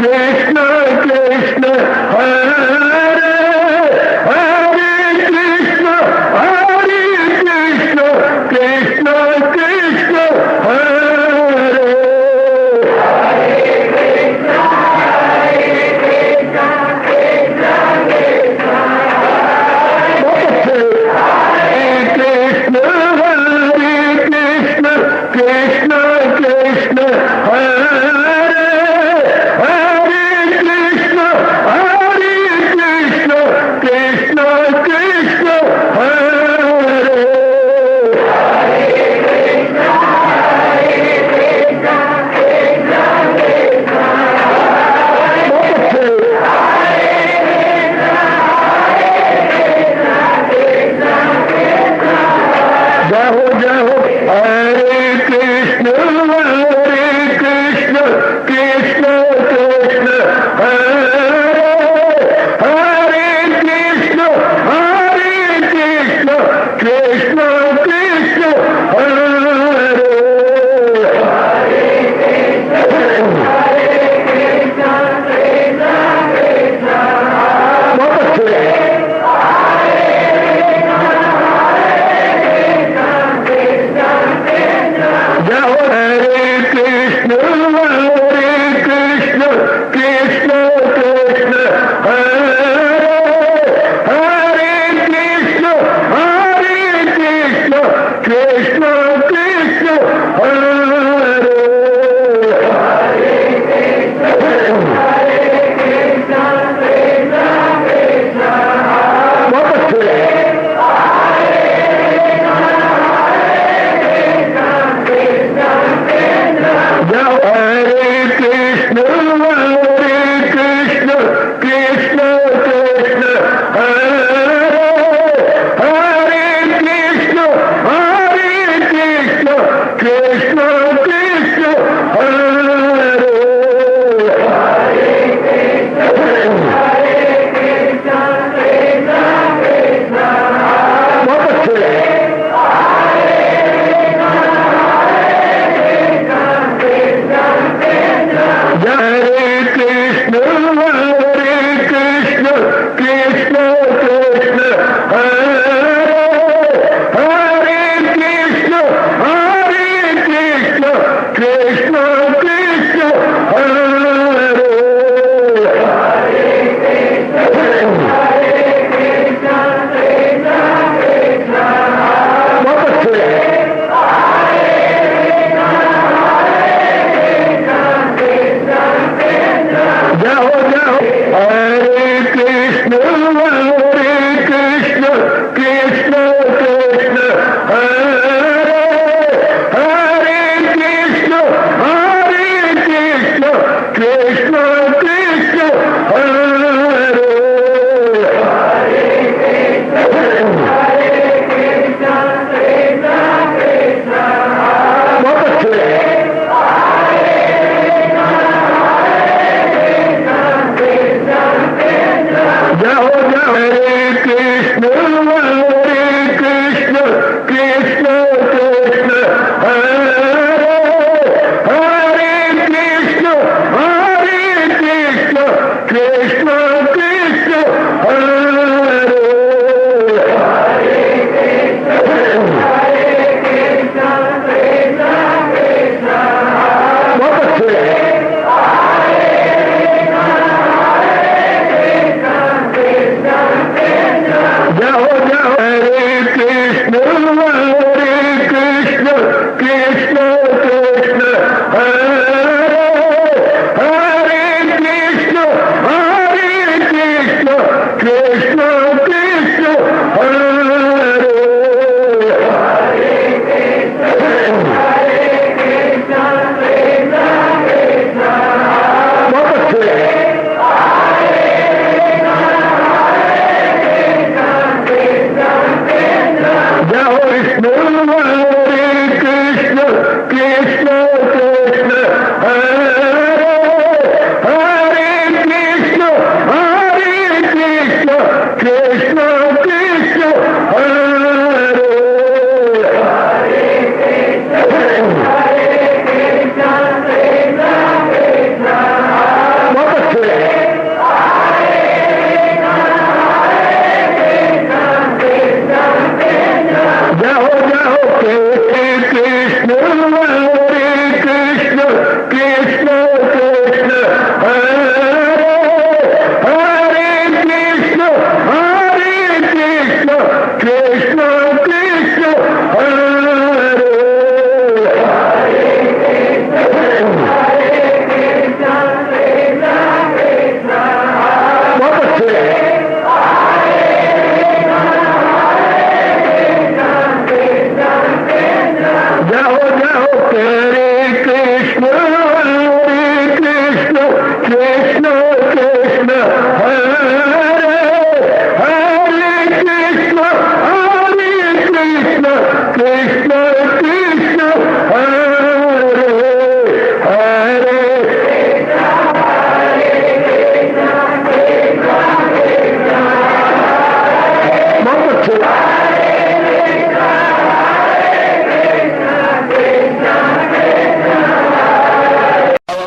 Krishna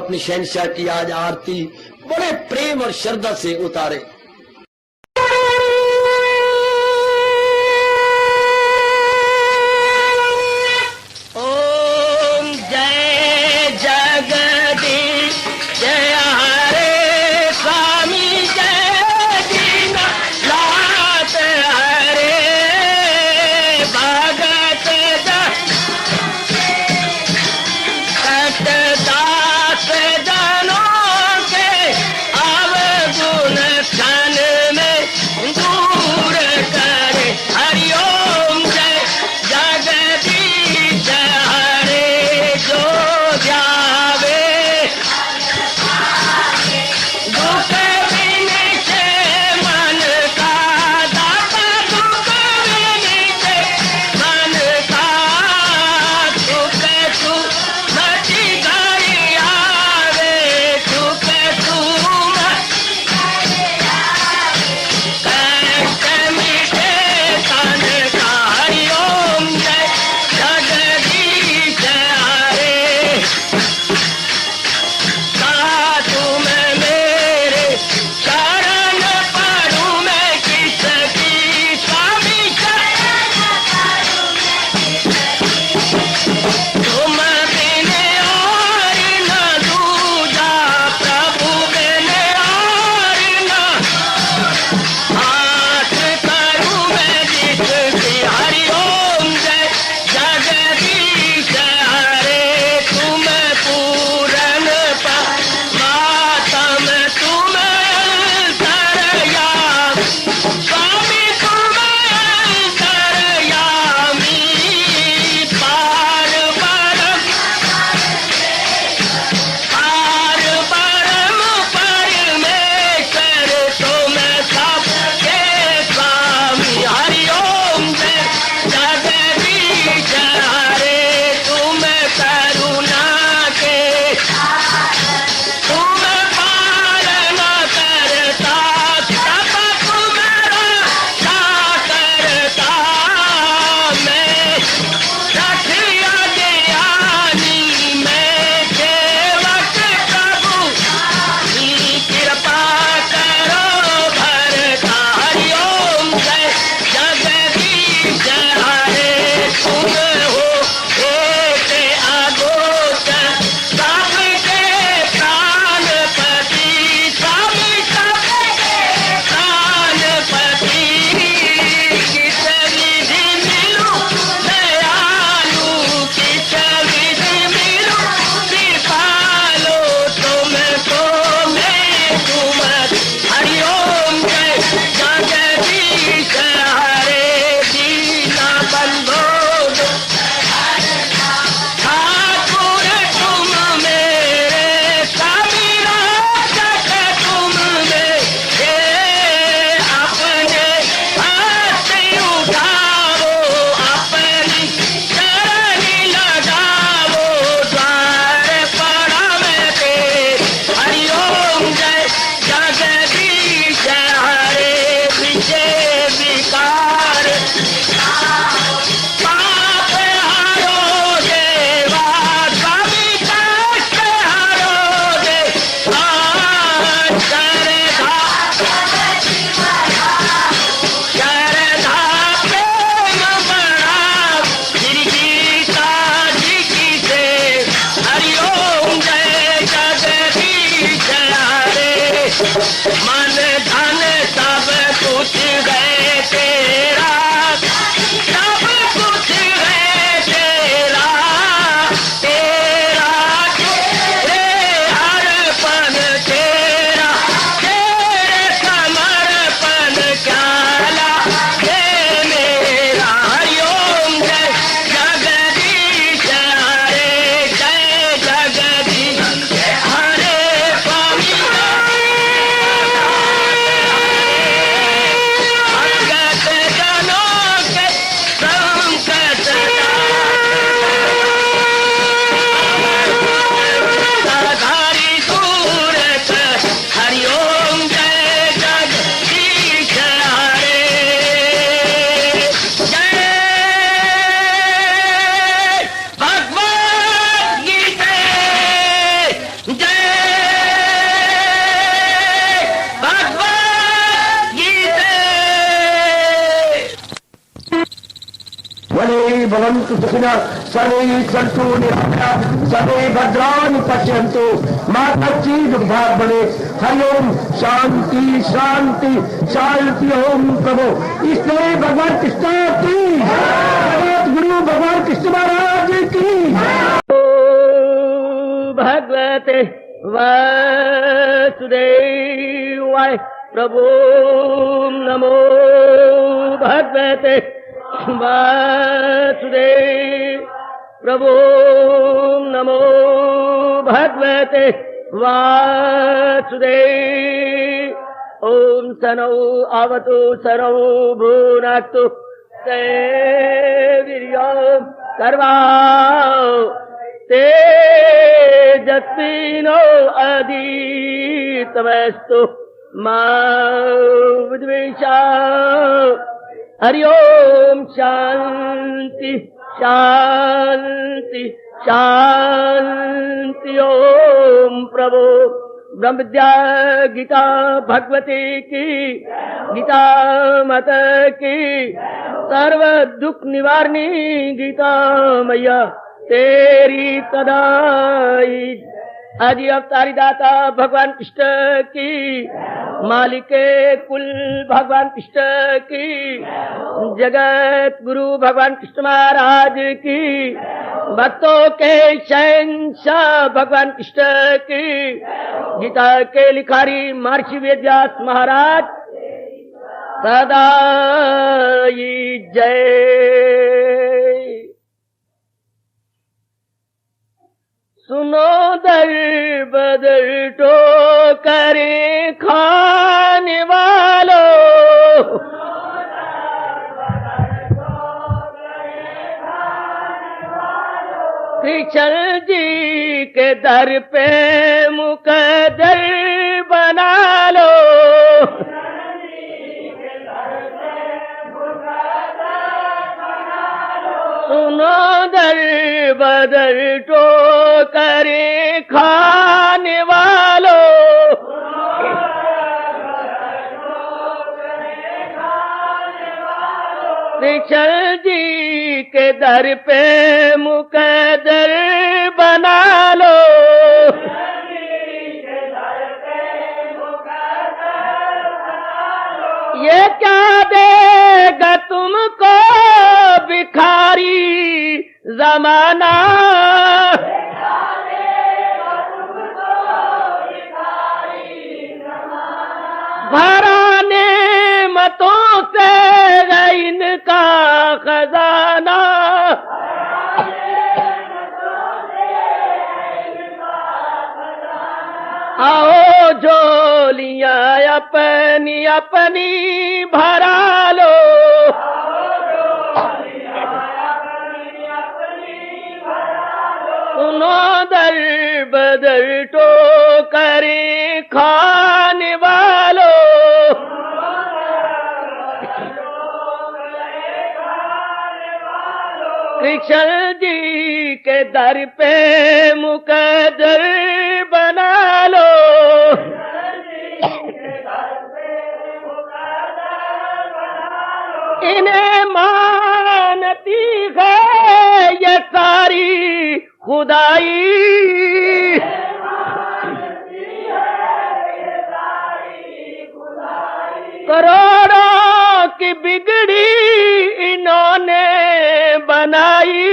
अपनी शहनशाह की आज आरती बड़े प्रेम और श्रद्धा से उतारे। ओम जय जगदीश जय हरे स्वामी जय दीनानाथ हरे भगत सतदास जनों के अवगुण भवन्तु सुखिनः सर्वे सन्तु निरामयाः सर्वे भद्राणि पश्यन्तु मा कश्चित् दुर्भाग्यं भवेत्। हरि ओम शांति शांति शांति। ओम प्रभु इसलिए भगवान कृष्ण की जगत गुरु भगवान कृष्ण महाराज की भगवते वासुदेवाय प्रभु नमो भगवते वासुदेव प्रभु नमो भगवते वासुदेव। ओम सनौ आवतु सनौ भुनक्तु वीर्यं कर्वाओ तेजस्विनो अधीतमस्तु मा विद्वेषाः। हरि ओम शांति शांति शांति। ओम प्रभु ब्रह्म विद्या गीता भगवती की गीता मत की सर्व दुख निवारणी गीता मैया तेरी तदाई। आदि अवतारी दाता भगवान कृष्ण की मालिके कुल भगवान कृष्ण की जगत गुरु भगवान कृष्ण महाराज की भक्तों के शहंशाह भगवान कृष्ण की गीता के लिखारी महर्षि वेदव्यास महाराज सदा जय। सुनो दर बदर तो करे खाने वालों, कृष्ण जी के दर पे मुकद्दर बना लो। सुनो दर बदर तो करे खाने वालों, कृष्ण जी के दर पे मुकद्दर बना लो। ये क्या देगा तुमको भिखारी जमाना, भराने मतों से है इनका खजाना। आओ झोलियां अपनी अपनी भरा लो। सुनो दर बदर तो करे खाने वालों, कृष्ण जी के दर पे मुकद्दर बना लो। इन्हें मानती है ये सारी खुदाई, करोड़ों की बिगड़ी इन्होंने बनाई।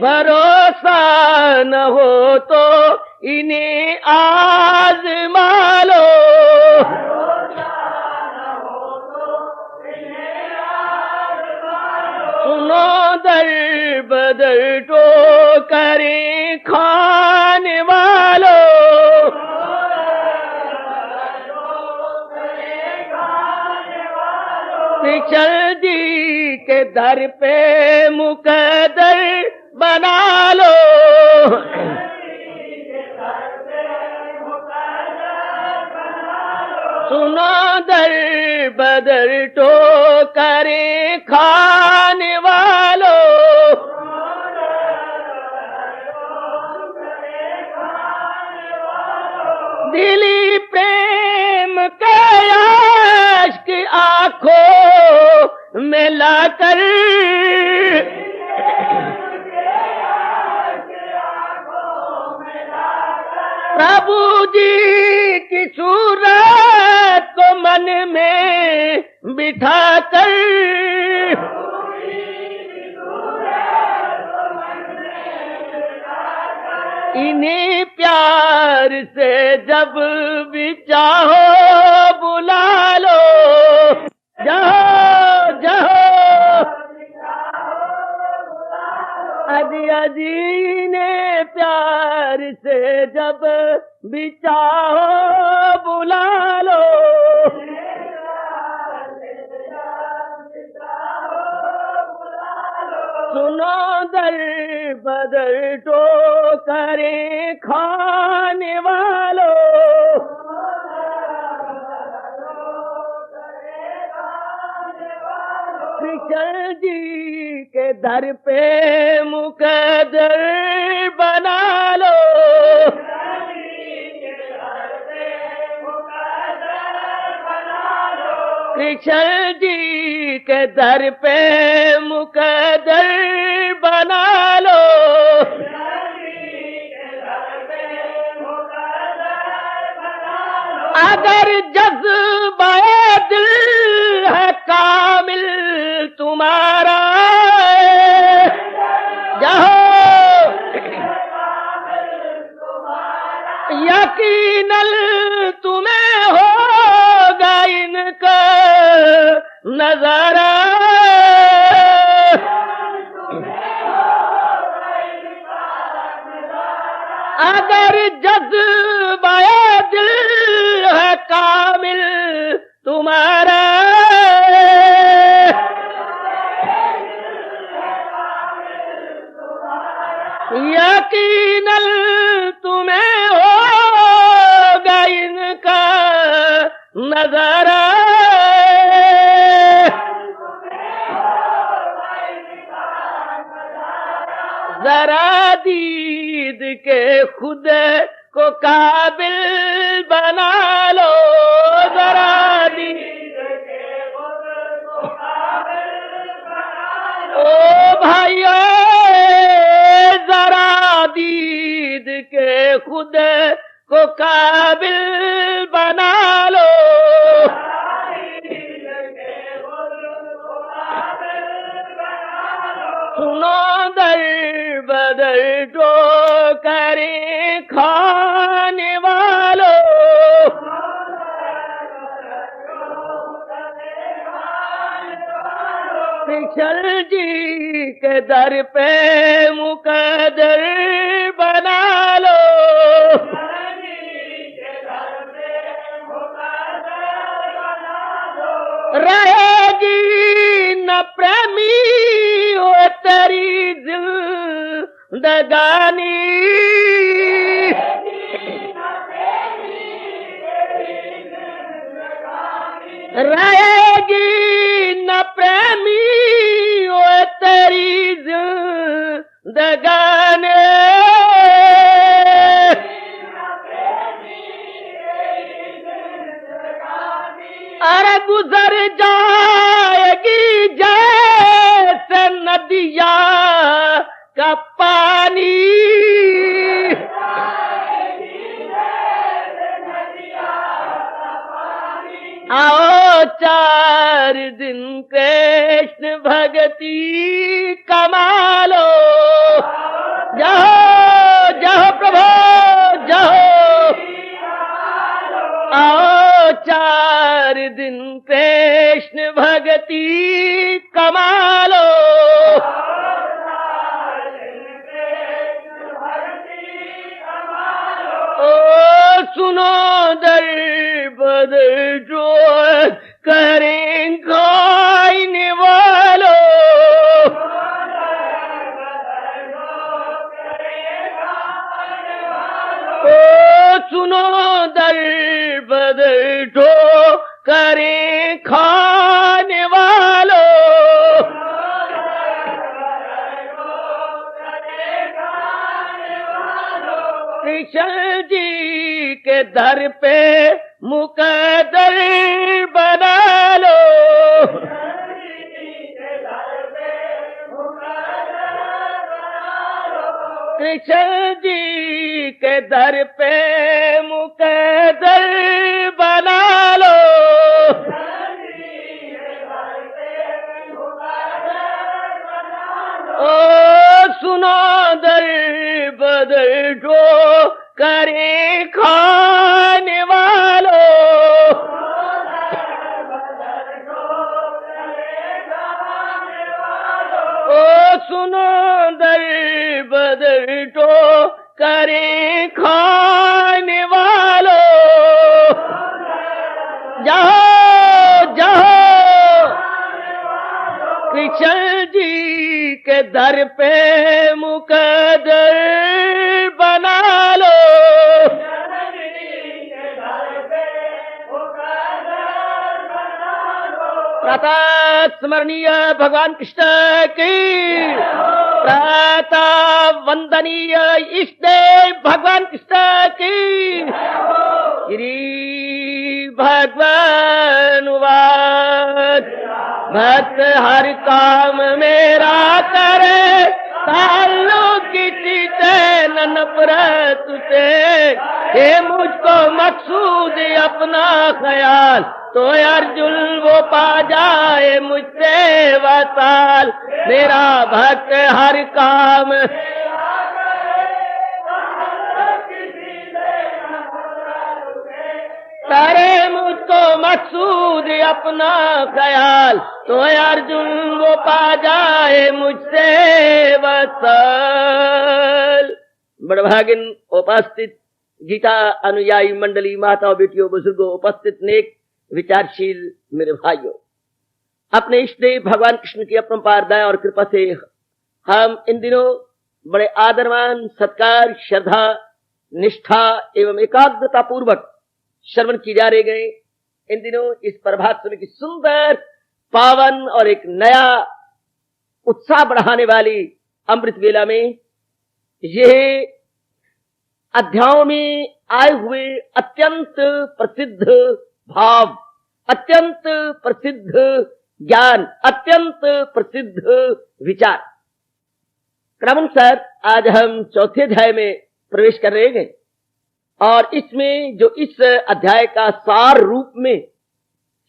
भरोसा न हो तो इन्हें आज़मा लो। सुनो दर बदर तो करे खाने वालों, कृष्ण जी के दर पे मुकद्दर बना लो। सुनो दर बदर तो करे खाने वालों, दिली प्रेम के लाकर प्रभु जी की सूरत को मन में बिठाकर इन्हीं प्यार से जब भी चाहो बुला लो, जाओ जाओ अजी अजी ने प्यार से जब भी चाहो बुला लो। सुनो दर बदर तो करे खाने वालों, कृष्ण जी के दर पे मुकद्दर बना लो। कृष्ण जी के दर पे मुकद्दर बना लो। अगर जज्बा दिल है कामिल तुम्हारा, जाओ यकीनन तुम्हें होगा इनका नजारा। अगर जज्बा दिल है कामिल तुम्हारा, यकीनन तुम्हें होगा इनका नजारा। जरा दीद के खुद को काबिल बना लो, जरा दीद के खुद को काबिल बना लो। ओ भाइयों जरा दीद के खुद को काबिल बना लो। सुनो दर बदर जो करे खाने वालों, कृष्ण जी के दर पे मुकद्दर बना लो। रहेगी न प्रेमी हो तेरी जिंदगानी, रहेगी न प्रेमी हो तेरी जिंदगानी। अरे गुजर जाएगी जैसे नदिया का पानी, आओ 4 दिन कृष्ण भक्ति कमा लो। जाओ जाओ प्रभु जाओ, आओ 4 दिन कृष्ण भक्ति कमा लो। ओ सुनो दर बदर जो करें खाने वालों, ओ सुनो दर बदर जो करें खाने वालों। कृष्ण जी के दर पे मुकद्दर बना लो। कृष्ण जी के दर पे मुकद्दर बना लो। ओ सुनो दर बदर जो करे खाने वालों। ओ सुनो दर बदर जो करे खाने वालों। जाओ जाओ कृष्ण जी के दर पे मुकद्दर बना लो। प्रातः स्मरणीय भगवान कृष्ण की, प्रातः वंदनीय इष्ट देव भगवान कृष्ण की। श्री भगवान वाद भक्त हर काम मेरा करे, ताल्लुक किसी से न नफरत से। हे मुझको मकसूद अपना ख्याल, तो अर्जुन वो पा जाए मुझसे वसाल। मेरा भक्त हर काम करे, मुझको मकसूद अपना ख्याल, तो अर्जुन वो पा जाए मुझसे वसाल। बड़भागिन उपस्थित गीता अनुयायी मंडली, माताओं, बेटियों, बुजुर्गों, उपस्थित नेक विचारशील मेरे भाइयों, अपने इष्ट देव भगवान कृष्ण की अपरंपार दया और कृपा से हम इन दिनों बड़े आदरमान, सत्कार, श्रद्धा, निष्ठा एवं एकाग्रता पूर्वक श्रवण की जा रहे गए। इन दिनों इस प्रभात समय की सुंदर, पावन और एक नया उत्साह बढ़ाने वाली अमृत वेला में ये अध्यायों में आए हुए अत्यंत प्रसिद्ध भाव, अत्यंत प्रसिद्ध ज्ञान, अत्यंत प्रसिद्ध विचार, क्रमानुसार आज हम चौथे अध्याय में प्रवेश कर रहे हैं। और इसमें जो इस अध्याय का सार रूप में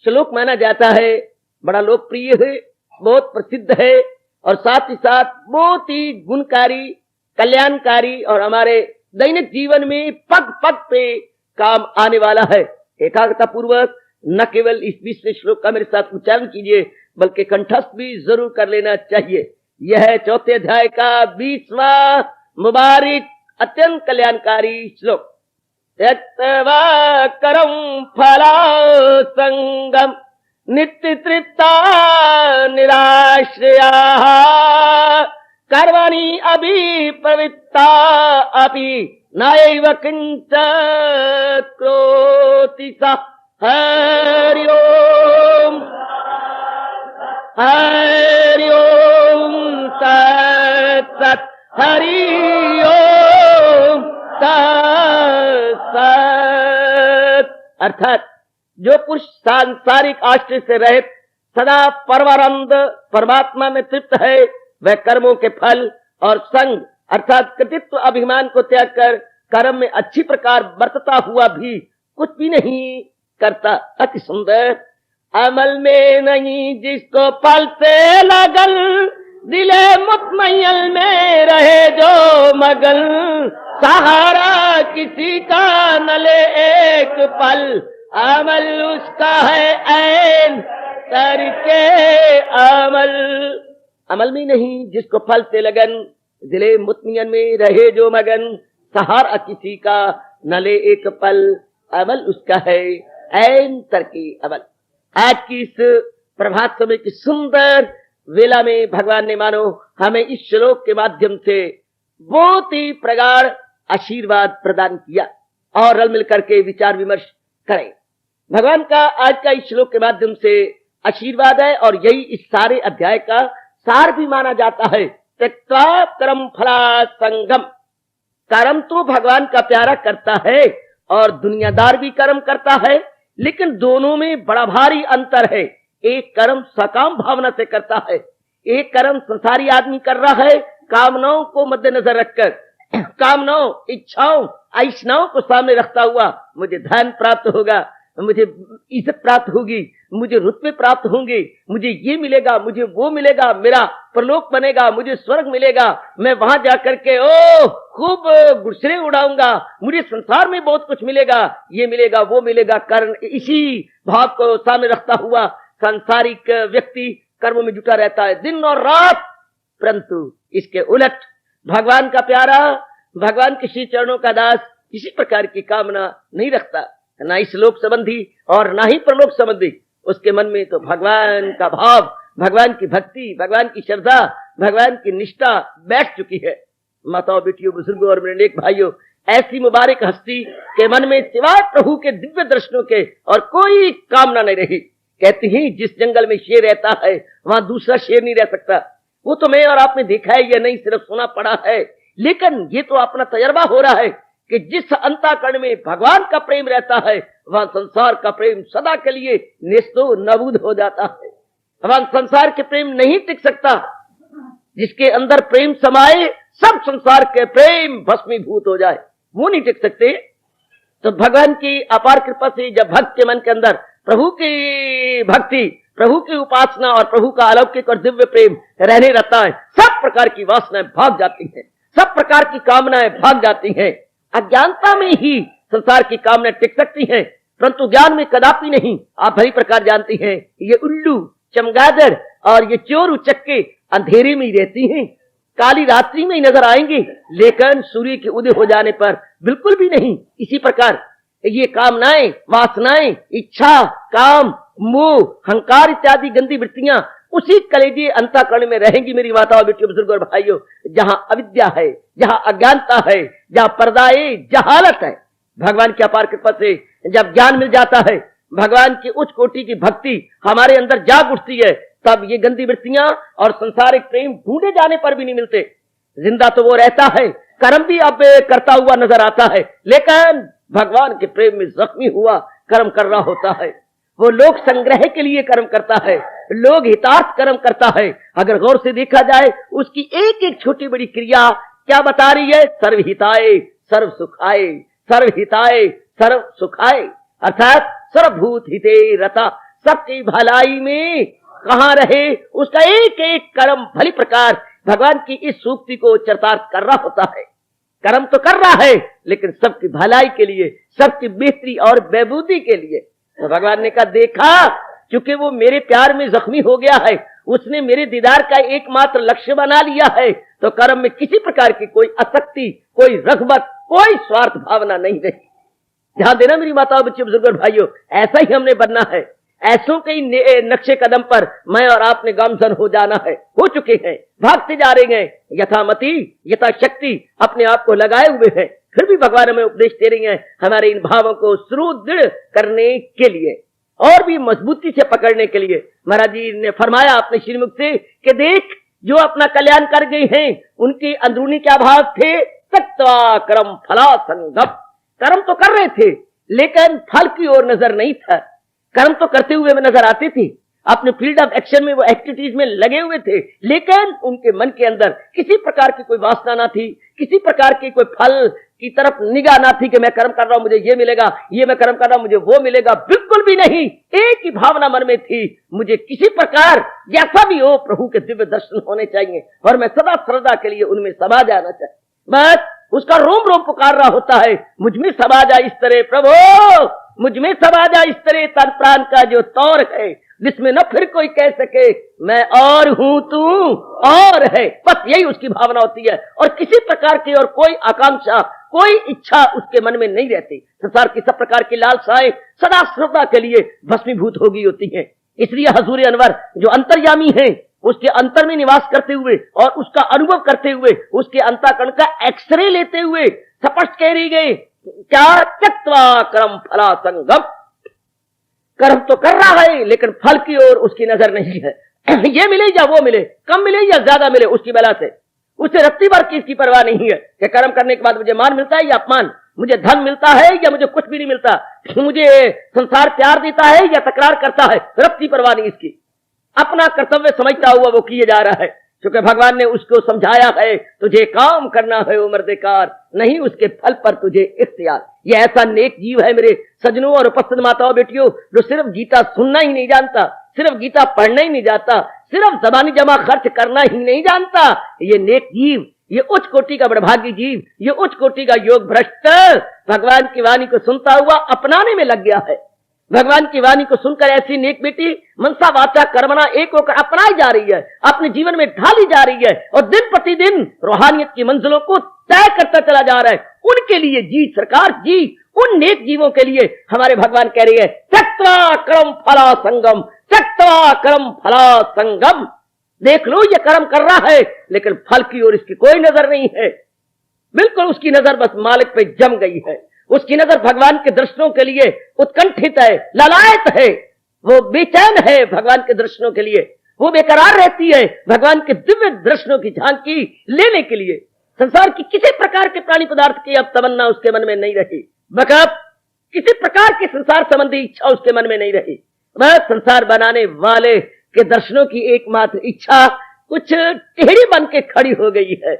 श्लोक माना जाता है, बड़ा लोकप्रिय है, बहुत प्रसिद्ध है और साथ ही साथ बहुत ही गुणकारी, कल्याणकारी और हमारे दैनिक जीवन में पग पग पे काम आने वाला है। एकाग्रता पूर्वक न केवल इस 20वें श्लोक का मेरे साथ उच्चारण कीजिए, बल्कि कंठस्थ भी जरूर कर लेना चाहिए। यह चौथे अध्याय का 20वां मुबारक अत्यंत कल्याणकारी श्लोक। त्यक्त्वा करम फला संगम नित्य तृप्ता निराश्रया, कर्मणि अभिप्रवृत्ता अपि नैव किंच करोति सा। हरि ओम, हरि ओम तत् सत्, हरि ओम तत् सत्। अर्थात जो पुरुष सांसारिक आश्रय से रहित सदा परमानंद परमात्मा में तृप्त है, वह कर्मों के फल और संग अर्थात कृतित्व अभिमान को त्याग कर कर्म में अच्छी प्रकार बरतता हुआ भी कुछ भी नहीं करता। अति सुंदर। अमल में नहीं जिसको फल से लगन, दिले मुतमय्यल में रहे जो मगन, सहारा किसी का न ले एक पल, अमल उसका है ऐन करके अमल। अमल में नहीं जिसको फल से लगन, दिले मुतमय्यल में रहे जो मगन, सहारा किसी का न ले एक पल, अमल उसका है ऐन करके अमल। आज की इस प्रभात समय की सुंदर वेला में भगवान ने मानो हमें इस श्लोक के माध्यम से बहुत ही प्रगाढ़ आशीर्वाद प्रदान किया और रल मिलकर के विचार विमर्श करें। भगवान का आज का इस श्लोक के माध्यम से आशीर्वाद है और यही इस सारे अध्याय का सार भी माना जाता है। त्यक्त्वा कर्म फला संगम। कर्म तो भगवान का प्यारा करता है और दुनियादार भी कर्म करता है, लेकिन दोनों में बड़ा भारी अंतर है। एक कर्म सकाम भावना से करता है, एक कर्म संसारी आदमी कर रहा है कामनाओं को मद्देनजर रखकर। कामनाओं, इच्छाओं, ऐषणाओं को सामने रखता हुआ मुझे धन प्राप्त होगा, मुझे इज्जत प्राप्त होगी, मुझे रुतबे प्राप्त होंगे, मुझे ये मिलेगा, मुझे वो मिलेगा, मेरा परलोक बनेगा, मुझे स्वर्ग मिलेगा, मैं वहां जाकर के खूब गुस्से उड़ाऊंगा, मुझे संसार में बहुत कुछ मिलेगा, ये मिलेगा, वो मिलेगा। कारण इसी भाव को सामने रखता हुआ सांसारिक व्यक्ति कर्म में जुटा रहता है दिन और रात। परंतु इसके उलट भगवान का प्यारा, भगवान के श्री चरणों का दास किसी प्रकार की कामना नहीं रखता, ना इस लोक संबंधी और ना ही परलोक संबंधी। उसके मन में तो भगवान का भाव, भगवान की भक्ति, भगवान की श्रद्धा, भगवान की निष्ठा बैठ चुकी है। माताओं, बेटियों, बुजुर्गों और मेरे नेक भाइयों, ऐसी मुबारक हस्ती के मन में सिवाय प्रभु के दिव्य दर्शनों के और कोई कामना नहीं रही। कहती ही जिस जंगल में शेर रहता है वहां दूसरा शेर नहीं रह सकता। वो तो मैं और आपने देखा है, ये नहीं सिर्फ सुना पड़ा है, लेकिन ये तो अपना तजर्बा हो रहा है कि जिस अंतःकरण में भगवान का प्रेम रहता है वहां संसार का प्रेम सदा के लिए नेस्तो नबूद हो जाता है। वहां संसार के प्रेम नहीं टिक सकता। जिसके अंदर प्रेम समाये सब संसार के प्रेम भस्मीभूत हो जाए, वो नहीं टिक सकते। तो भगवान की अपार कृपा से जब भक्त के मन के अंदर प्रभु की भक्ति, प्रभु की उपासना और प्रभु का अलौकिक और दिव्य प्रेम रहने रहता है, सब प्रकार की वासनाएं भाग जाती हैं, सब प्रकार की कामनाएं भाग जाती हैं। अज्ञानता में ही संसार की कामनाएं टिक सकती हैं, परंतु ज्ञान में कदापि नहीं। आप भली प्रकार जानती हैं, ये उल्लू, चमगादड़ और ये चोर उचक्के अंधेरे में ही रहती हैं, काली रात्रि में ही नजर आएंगे, लेकिन सूर्य के उदय हो जाने पर बिल्कुल भी नहीं। इसी प्रकार ये कामनाएं, वासनाएं, इच्छा, काम, मोह, हंकार इत्यादि गंदी वृत्तियां उसी कलेजे अंतःकरण में रहेंगी मेरी माताओं, बेटियों, बुजुर्गों और भाइयों। जहां अविद्या है, जहां अज्ञानता है, जहां पर्दाए जहालत है, भगवान की अपार कृपा से जब ज्ञान मिल जाता है, भगवान की उच्च कोटि की भक्ति हमारे अंदर जाग उठती है, तब ये गंदी वृत्तियां और संसारिक प्रेम ढूंढे जाने पर भी नहीं मिलते। जिंदा तो वो रहता है, कर्म भी अब करता हुआ नजर आता है, लेकिन भगवान के प्रेम में जख्मी हुआ कर्म कर रहा होता है। वो लोक संग्रह के लिए कर्म करता है, लोग हितार्थ कर्म करता है। अगर गौर से देखा जाए उसकी एक एक छोटी बड़ी क्रिया क्या बता रही है? सर्वहिताय सर्व सुखाय, सर्वहिताय सर्व सुखाय, अर्थात सर्वभूत हिते रता, सबकी भलाई में कहां रहे, उसका एक एक कर्म भली प्रकार भगवान की इस सूक्ति को चरितार्थ कर रहा होता है। कर्म तो कर रहा है लेकिन सबकी भलाई के लिए, सबकी बेहतरी और बेबूदी के लिए। तो भगवान ने कहा, देखा क्योंकि वो मेरे प्यार में जख्मी हो गया है, उसने मेरे दीदार का एकमात्र लक्ष्य बना लिया है, तो कर्म में किसी प्रकार की कोई आसक्ति, कोई रगबत, कोई स्वार्थ भावना नहीं रही। ध्यान देना मेरी माताओं, बच्चे, बुजुर्ग भाइयों, ऐसा ही हमने बनना है। ऐसों के ही नक्शे कदम पर मैं और आपने गामजन हो जाना है, हो चुके हैं, भागते जा रहे हैं, यथामति यथाशक्ति अपने आप को लगाए हुए हैं। फिर भी भगवान हमें उपदेश दे रही हैं हमारे इन भावों को सुदृढ़ करने के लिए और भी मजबूती से पकड़ने के लिए। महाराज जी ने फरमाया अपने श्रीमुख से कि देख, जो अपना कल्याण कर गए हैं उनके अंदरूनी क्या भाव थे? तत्वा कर्म फला संगम। कर्म तो कर रहे थे लेकिन फल की ओर नजर नहीं था। कर्म तो करते हुए में नजर आते थे, अपने फील्ड ऑफ एक्शन में वो एक्टिविटीज में लगे हुए थे, लेकिन उनके मन के अंदर किसी प्रकार की कोई वासना ना थी, किसी प्रकार की कोई फल की तरफ निगाह ना थी कि मैं कर्म कर रहा हूं मुझे ये मिलेगा, ये मैं कर्म कर रहा हूं मुझे वो मिलेगा, बिल्कुल भी नहीं। एक ही भावना मन में थी, मुझे किसी प्रकार जैसा भी हो प्रभु के दिव्य दर्शन होने चाहिए और मैं सदा श्रद्धा के लिए उनमें समा जाना चाहिए। बस उसका रोम रोम पुकार रहा होता है, मुझमें समा जा इस तरह प्रभु, मुझमें समा जा इस तरह तन प्राण का जो तौर है, जिसमें न फिर कोई कह सके मैं और हूं तू और है। बस यही उसकी भावना होती है और किसी प्रकार की और कोई आकांक्षा, कोई इच्छा उसके मन में नहीं रहती। संसार की सब प्रकार की लालसाएं सदा श्रद्धा के लिए भस्मीभूत हो गई होती हैं। इसलिए हजूर अनवर जो अंतर्यामी है, उसके अंतर में निवास करते हुए और उसका अनुभव करते हुए, उसके अंतःकरण का एक्सरे लेते हुए स्पष्ट कह रही गई, क्या त्यक्त्वा कर्म फला संगम। कर्म तो कर रहा है लेकिन फल की ओर उसकी नजर नहीं है। ये मिले या वो मिले, कम मिले या ज्यादा मिले, उसकी बला से उसे रत्ती भर की इसकी परवाह नहीं है कि कर्म करने के बाद मुझे मान मिलता है या अपमान, मुझे धन मिलता है या मुझे कुछ भी नहीं मिलता, मुझे संसार प्यार देता है या तकरार करता है, रत्ती परवाह नहीं इसकी। अपना कर्तव्य समझता हुआ वो किए जा रहा है। क्योंकि भगवान ने उसको समझाया है तुझे काम करना है वो मर्देकार, नहीं उसके फल पर तुझे इख्तियार। ये ऐसा नेक जीव है मेरे सजनों और उपस्थित माताओं बेटियों, जो सिर्फ गीता सुनना ही नहीं जानता, सिर्फ गीता पढ़ना ही नहीं जानता, सिर्फ जबानी जमा खर्च करना ही नहीं जानता। ये नेक जीव, ये उच्च कोटि का बड़भागी जीव, ये उच्च कोटि का योग भ्रष्ट भगवान की वाणी को सुनता हुआ अपनाने में लग गया है। भगवान की वाणी को सुनकर ऐसी नेक बेटी मनसा वाचा कर्मणा एक होकर अपनाई जा रही है, अपने जीवन में ढाली जा रही है और दिन प्रतिदिन रूहानियत की मंजिलों को तय करता चला जा रहा है। उनके लिए जी सरकार जी, उन नेक जीवों के लिए हमारे भगवान कह रही है त्यक्त्वा कर्म फला संगम, त्यक्त्वा कर्म फला संगम। देख लो ये कर्म कर रहा है लेकिन फल की ओर इसकी कोई नजर नहीं है। बिल्कुल उसकी नजर बस मालिक पे जम गई है, उसकी नजर भगवान के दर्शनों के लिए उत्कंठित है, ललायत है, वो बेचैन है भगवान के दर्शनों के लिए, वो बेकरार रहती है भगवान के दिव्य दर्शनों की झांकी लेने के लिए। संसार की किसी प्रकार के प्राणी पदार्थ की अब तमन्ना उसके मन में नहीं रही, बकब किसी प्रकार की संसार संबंधी इच्छा उसके मन में नहीं रही। वह संसार बनाने वाले के दर्शनों की एकमात्र इच्छा कुछ टेढ़ी बन के खड़ी हो गई है।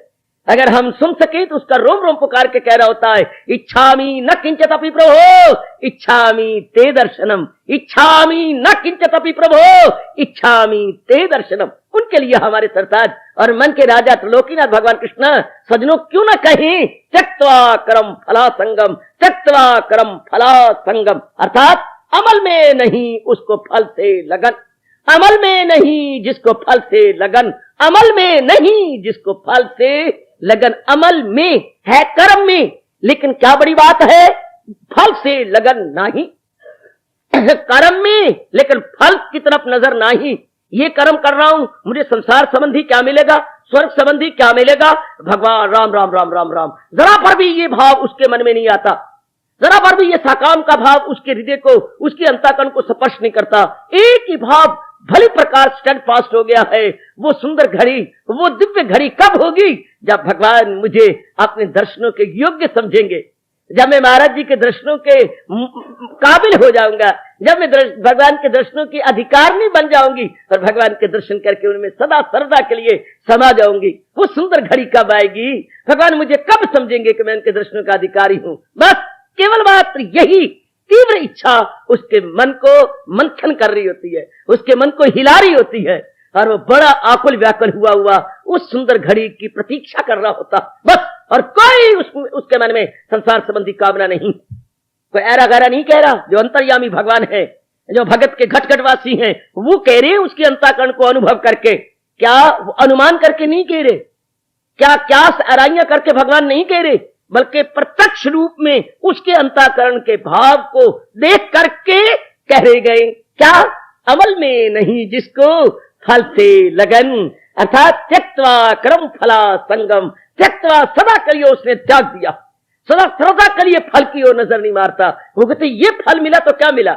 अगर हम सुन सके तो उसका रोम रोम पुकार के कह रहा होता है इच्छामि न किंचित अपि प्रभो, इच्छामि ते दर्शनम, इच्छामि न किंचित अपि प्रभो, इच्छामि ते दर्शनम। उनके लिए हमारे सरताज और मन के राजा त्रिलोकीनाथ भगवान कृष्ण सजनों क्यों न कहें त्यक्त्वा कर्म फला संगम, त्यक्त्वा कर्म फला संगम, अर्थात अमल में नहीं उसको फल से लगन, अमल में नहीं जिसको फल से लगन, अमल में नहीं जिसको फल से लगन। अमल में है कर्म में, लेकिन क्या बड़ी बात है फल से लगन नहीं, कर्म में लेकिन फल की तरफ नजर नहीं। ये कर्म कर रहा हूं, मुझे संसार संबंधी क्या मिलेगा, स्वर्ग संबंधी क्या मिलेगा, भगवान राम राम राम राम राम, जरा पर भी ये भाव उसके मन में नहीं आता, जरा पर भी ये साकाम का भाव उसके हृदय को, उसके अंतःकरण को स्पर्श नहीं करता। एक ही भाव भली प्रकार स्टेडफास्ट हो गया है। वो सुंदर घड़ी, वो दिव्य घड़ी कब होगी जब भगवान मुझे अपने दर्शनों के योग्य समझेंगे, जब मैं महाराज जी के दर्शनों के काबिल हो जाऊंगा, जब मैं भगवान के दर्शनों की अधिकारिणी बन जाऊंगी और भगवान के दर्शन करके उनमें सदा सर्वदा के लिए समा जाऊंगी। वो सुंदर घड़ी कब आएगी, भगवान मुझे कब समझेंगे कि मैं उनके दर्शनों का अधिकारी हूं। बस केवल मात्र यही तीव्र इच्छा उसके मन को मंथन कर रही होती है, उसके मन को हिला रही होती है और वो बड़ा आकुल व्याकुल हुआ उस सुंदर घड़ी की प्रतीक्षा कर रहा होता बस। और कोई उसके मन में संसार संबंधी कामना नहीं, कोई ऐरा गैरा नहीं कह रहा। जो अंतर्यामी भगवान है, जो भगत के घट घटवासी हैं, वो कह रहे हैं उसके अंतःकरण को अनुभव करके, क्या अनुमान करके नहीं कह रहे, क्या क्या आराइयां करके भगवान नहीं कह रहे, बल्कि प्रत्यक्ष रूप में उसके अंतःकरण के भाव को देख करके कह रहे गए। क्या अमल में नहीं जिसको फल से लगन, अर्थात त्यक्त्वा कर्म फला संगम, त्यक्त्वा सदा के लिए उसने त्याग दिया, सदा के लिए फल की ओर नजर नहीं मारता। वो कहते ये फल मिला तो क्या मिला,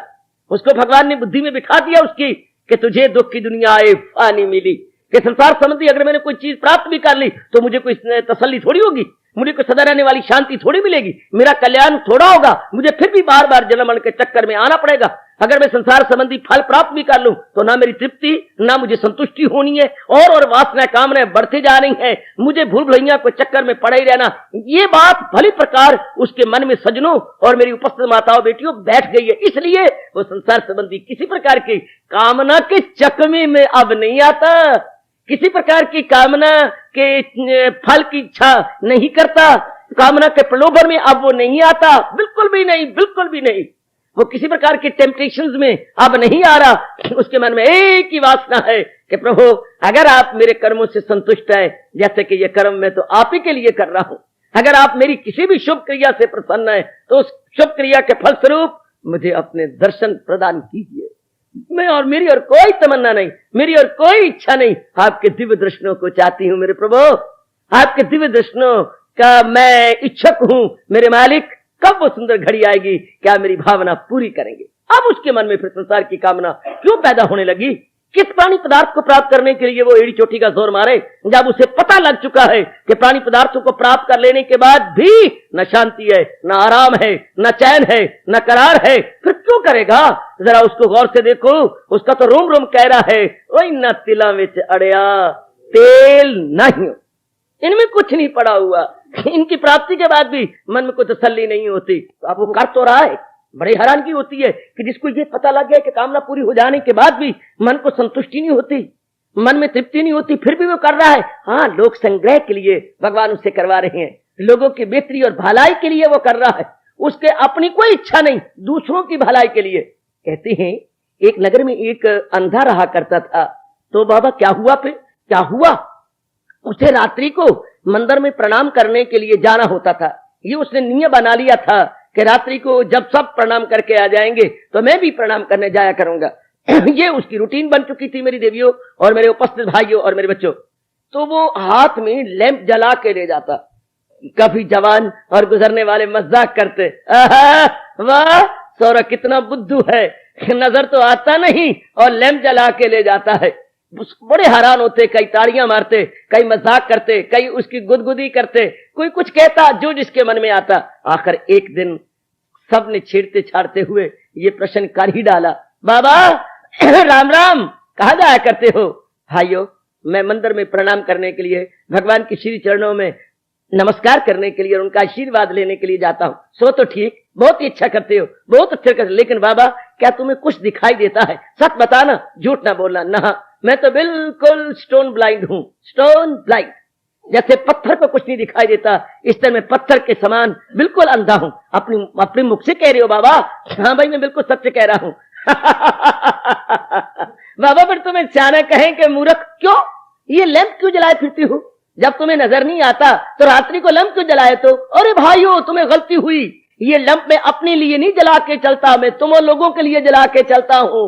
उसको भगवान ने बुद्धि में बिठा दिया उसकी कि तुझे दुख की दुनिया आए फानी मिली, कि संसार संबंधी अगर मैंने कोई चीज प्राप्त भी कर ली तो मुझे कोई तसल्ली थोड़ी होगी, मुझे कोई सदा रहने वाली शांति थोड़ी मिलेगी, मेरा कल्याण थोड़ा होगा, मुझे फिर भी बार बार जन्म मरण के चक्कर में आना पड़ेगा। अगर मैं संसार संबंधी फल प्राप्त भी कर लूं तो ना मेरी तृप्ति, ना मुझे संतुष्टि होनी है, और वासना कामनाएं बढ़ती जा रही हैं, मुझे भूल भुलैया को चक्कर में पड़े ही रहना। ये बात भली प्रकार उसके मन में सजनों और मेरी उपस्थित माताओं बेटियों बैठ गई है, इसलिए वो संसार संबंधी किसी प्रकार की कामना के चकमे में अब नहीं आता, किसी प्रकार की कामना के फल की इच्छा नहीं करता, कामना के प्रलोभन में अब वो नहीं आता, बिल्कुल भी नहीं, बिल्कुल भी नहीं। वो किसी प्रकार के टेम्पटेशंस में अब नहीं आ रहा। उसके मन में एक ही वासना है कि प्रभु अगर आप मेरे कर्मों से संतुष्ट है, जैसे कि ये कर्म मैं तो आप ही के लिए कर रहा हूं, अगर आप मेरी किसी भी शुभ क्रिया से प्रसन्न है तो उस शुभ क्रिया के फल स्वरूप मुझे अपने दर्शन प्रदान कीजिए। मैं और मेरी और कोई तमन्ना नहीं, मेरी और कोई इच्छा नहीं, आपके दिव्य दर्शनों को चाहती हूं मेरे प्रभु, आपके दिव्य दर्शनों का मैं इच्छुक हूं मेरे मालिक। कब वो सुंदर घड़ी आएगी, क्या मेरी भावना पूरी करेंगे। अब उसके मन में फिर संसार की कामना क्यों पैदा होने लगी, किस प्राणी पदार्थ को प्राप्त करने के लिए वो एड़ी चोटी का जोर मारे, जब उसे पता लग चुका है कि प्राणी पदार्थों को प्राप्त कर लेने के बाद भी न शांति है, न आराम है, न चैन है, न करार है, फिर क्यों करेगा। जरा उसको गौर से देखो, उसका तो रोम रोम कह रहा है, ओई न तिला विच अड़िया तेल नहीं हो, इनमें कुछ नहीं पड़ा हुआ। इनकी प्राप्ति के बाद भी मन में कोई तसल्ली नहीं होती। तो अब वो कर तो रहा है, बड़े हैरान की होती है कि जिसको ये पता लग गया कि कामना पूरी हो जाने के बाद भी मन को संतुष्टि नहीं होती, मन में तृप्ति नहीं होती, फिर भी वो कर रहा है। हाँ, लोक संग्रह के लिए भगवान उससे करवा रहे हैं, लोगों की बेहतरी और भलाई के लिए वो कर रहा है, उसके अपनी कोई इच्छा नहीं, दूसरों की भलाई के लिए। कहते हैं एक नगर में एक अंधा रहा करता था। तो बाबा क्या हुआ? फिर क्या हुआ? उसे रात्रि को मंदिर में प्रणाम करने के लिए जाना होता था। ये उसने नियम बना लिया था कि रात्रि को जब सब प्रणाम करके आ जाएंगे तो मैं भी प्रणाम करने जाया करूंगा। ये उसकी रूटीन बन चुकी थी मेरी देवियों और मेरे उपस्थित भाइयों और मेरे बच्चों। तो वो हाथ में लैंप जला के ले जाता। कभी जवान और गुजरने वाले मजाक करते, वाह सौरा कितना बुद्धू है, नजर तो आता नहीं और लैंप जला के ले जाता है। बड़े हैरान होते, कई ताड़ियां मारते, कई मजाक करते, कई उसकी गुदगुदी करते, कोई कुछ कहता जो जिसके मन में आता। आखिर एक दिन सबने छेड़ते छाड़ते हुए ये प्रश्न कर ही डाला, बाबा राम राम, कहाँ जाया करते हो? भाइयों, मैं मंदिर में प्रणाम करने के लिए, भगवान की श्री चरणों में नमस्कार करने के लिए और उनका आशीर्वाद लेने के लिए जाता हूँ। सो तो ठीक, बहुत ही अच्छा करते हो, बहुत अच्छा करते, लेकिन बाबा क्या तुम्हें कुछ दिखाई देता है? सच बताना, झूठ ना बोलना। ना, मैं तो बिल्कुल स्टोन ब्लाइंड हूँ, स्टोन ब्लाइंड। जैसे पत्थर को कुछ नहीं दिखाई देता, इस तरह मैं पत्थर के समान बिल्कुल अंधा हूँ। अपने मुख से कह रहे हो बाबा? हाँ भाई, मैं बिल्कुल सत्य कह रहा हूँ। बाबा फिर तुम्हें सियाना कहें कि मूर्ख, क्यों ये लैंप क्यों जलाए फिरती हो? जब तुम्हें नजर नहीं आता तो रात्रि को लैंप क्यों जलाए? तो अरे भाइयों, तुम्हें गलती हुई, ये लैंप मैं अपने लिए नहीं जला के चलता, मैं तुम लोगों के लिए जला के चलता हूँ।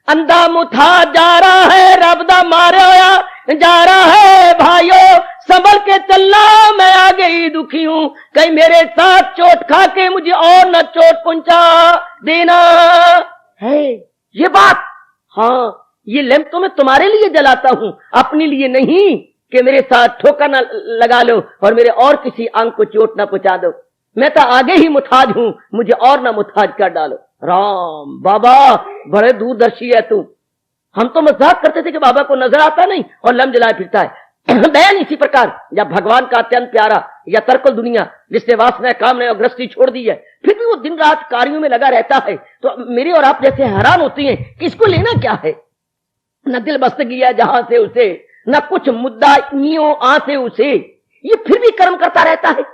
अंधा मुथा जा रहा है, रबदा मारे होया जा रहा है, भाइयों संभल के चलना, मैं आ गई दुखी हूँ, कहीं मेरे साथ चोट खा के मुझे और न चोट पहुंचा देना है। ये बात, हाँ, ये लैंप तो मैं तुम्हारे लिए जलाता हूँ, अपने लिए नहीं कि मेरे साथ ठोकर ना लगा लो और मेरे और किसी अंग को चोट ना पहुंचा दो। मैं तो आगे ही मुताज हूँ, मुझे और ना मुताज कर डालो। राम बाबा बड़े दूरदर्शी है तू। हम तो मजाक करते थे कि बाबा को नजर आता नहीं और लैंप जलाए फिरता है। बयान इसी प्रकार, जब भगवान का अत्यंत प्यारा या तरकुल दुनिया जिसने वासना कामना और ग्रस्ती छोड़ दी है, फिर भी वो दिन रात कार्यों में लगा रहता है, तो मेरे और आप जैसे हैरान होती हैं कि इसको लेना क्या है? न दिल बस्त गया जहां से उसे, न कुछ मुद्दा नियो आ से उसे, ये फिर भी कर्म करता रहता है,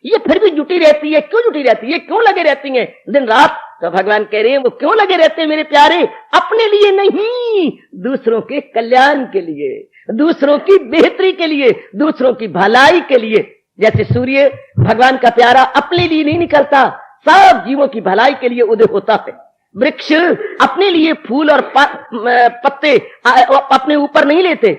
ये फिर भी जुटी रहती है। क्यों जुटी रहती है? क्यों लगे रहती है दिन रात? तो भगवान कह रहे हैं वो क्यों लगे रहते हैं मेरे प्यारे? अपने लिए नहीं, दूसरों के कल्याण के लिए, दूसरों की बेहतरी के लिए, दूसरों की भलाई के लिए। जैसे सूर्य भगवान का प्यारा अपने लिए नहीं निकलता, सब जीवों की भलाई के लिए उदय होता है। वृक्ष अपने लिए फूल और पत्ते अपने ऊपर नहीं लेते,